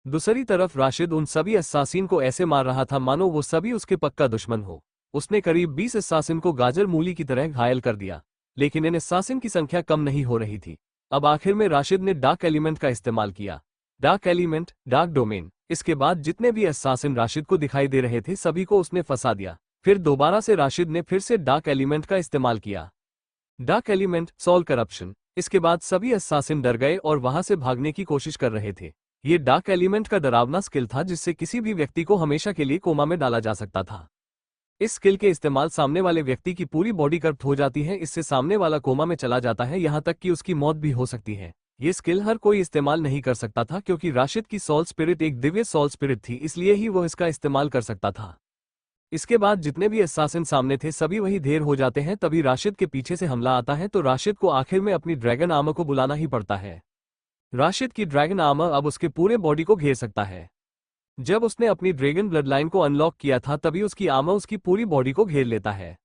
A: दूसरी तरफ राशिद उन सभी अस्सासीन को ऐसे मार रहा था मानो वो सभी उसके पक्का दुश्मन हो। उसने करीब 20 अस्सासिन को गाजर मूली की तरह घायल कर दिया। लेकिन इन assassin की संख्या कम नहीं हो रही थी। अब आखिर में राशिद ने डार्क एलिमेंट का इस्तेमाल किया। Dark element, dark domain. इसके बाद जितने भी assassin राशिद को दिखाई दे रहे थे सभी को उसने फंसा दिया। फिर दोबारा से राशिद ने फिर से डार्क एलिमेंट का इस्तेमाल किया। Dark element, solve corruption. इसके बाद सभी assassin डर गए और वहां से भागने की कोशिश कर रहे थे। ये डार्क एलिमेंट का डरावना स्किल था जिससे किसी भी व्यक्ति को हमेशा के लिए कोमा में डाला जा सकता था। इस स्किल के इस्तेमाल सामने वाले व्यक्ति की पूरी बॉडी करप्ट हो जाती है, इससे सामने वाला कोमा में चला जाता है, यहां तक कि उसकी मौत भी हो सकती है। ये स्किल हर कोई इस्तेमाल नहीं कर सकता था क्योंकि राशिद की सोल स्पिरिट एक दिव्य सोल स्पिरिट थी, इसलिए ही वो इसका इस्तेमाल कर सकता था। इसके बाद जितने भी assassin सामने थे सभी वही ढेर हो जाते हैं। तभी राशिद के पीछे से हमला आता है तो राशिद को आखिर में अपनी ड्रैगन आर्मर को बुलाना ही पड़ता है। राशिद की ड्रैगन आर्मर अब उसके पूरे बॉडी को घेर सकता है। जब उसने अपनी ड्रैगन ब्लड लाइन को अनलॉक किया था तभी उसकी आर्मर उसकी पूरी बॉडी को घेर लेता है।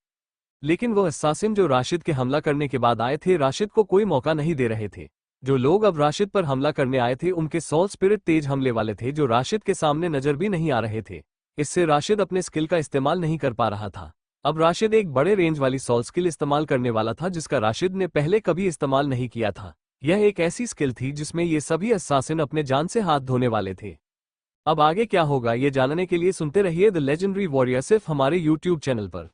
A: लेकिन वो assassin जो राशिद के हमला करने के बाद आए थे राशिद को कोई मौका नहीं दे रहे थे। जो लोग अब राशिद पर हमला करने आए थे उनके सोल स्पिरिट तेज हमले वाले थे जो राशिद के सामने नजर भी नहीं आ रहे थे। इससे राशिद अपने स्किल का इस्तेमाल नहीं कर पा रहा था। अब राशिद एक बड़े रेंज वाली सोल स्किल इस्तेमाल करने वाला था जिसका राशिद ने पहले कभी इस्तेमाल नहीं किया था। यह एक ऐसी स्किल थी जिसमें ये सभी assassin अपने जान से हाथ धोने वाले थे। अब आगे क्या होगा ये जानने के लिए सुनते रहिए द लेजेंडरी वॉरियर सिर्फ हमारे YouTube चैनल पर।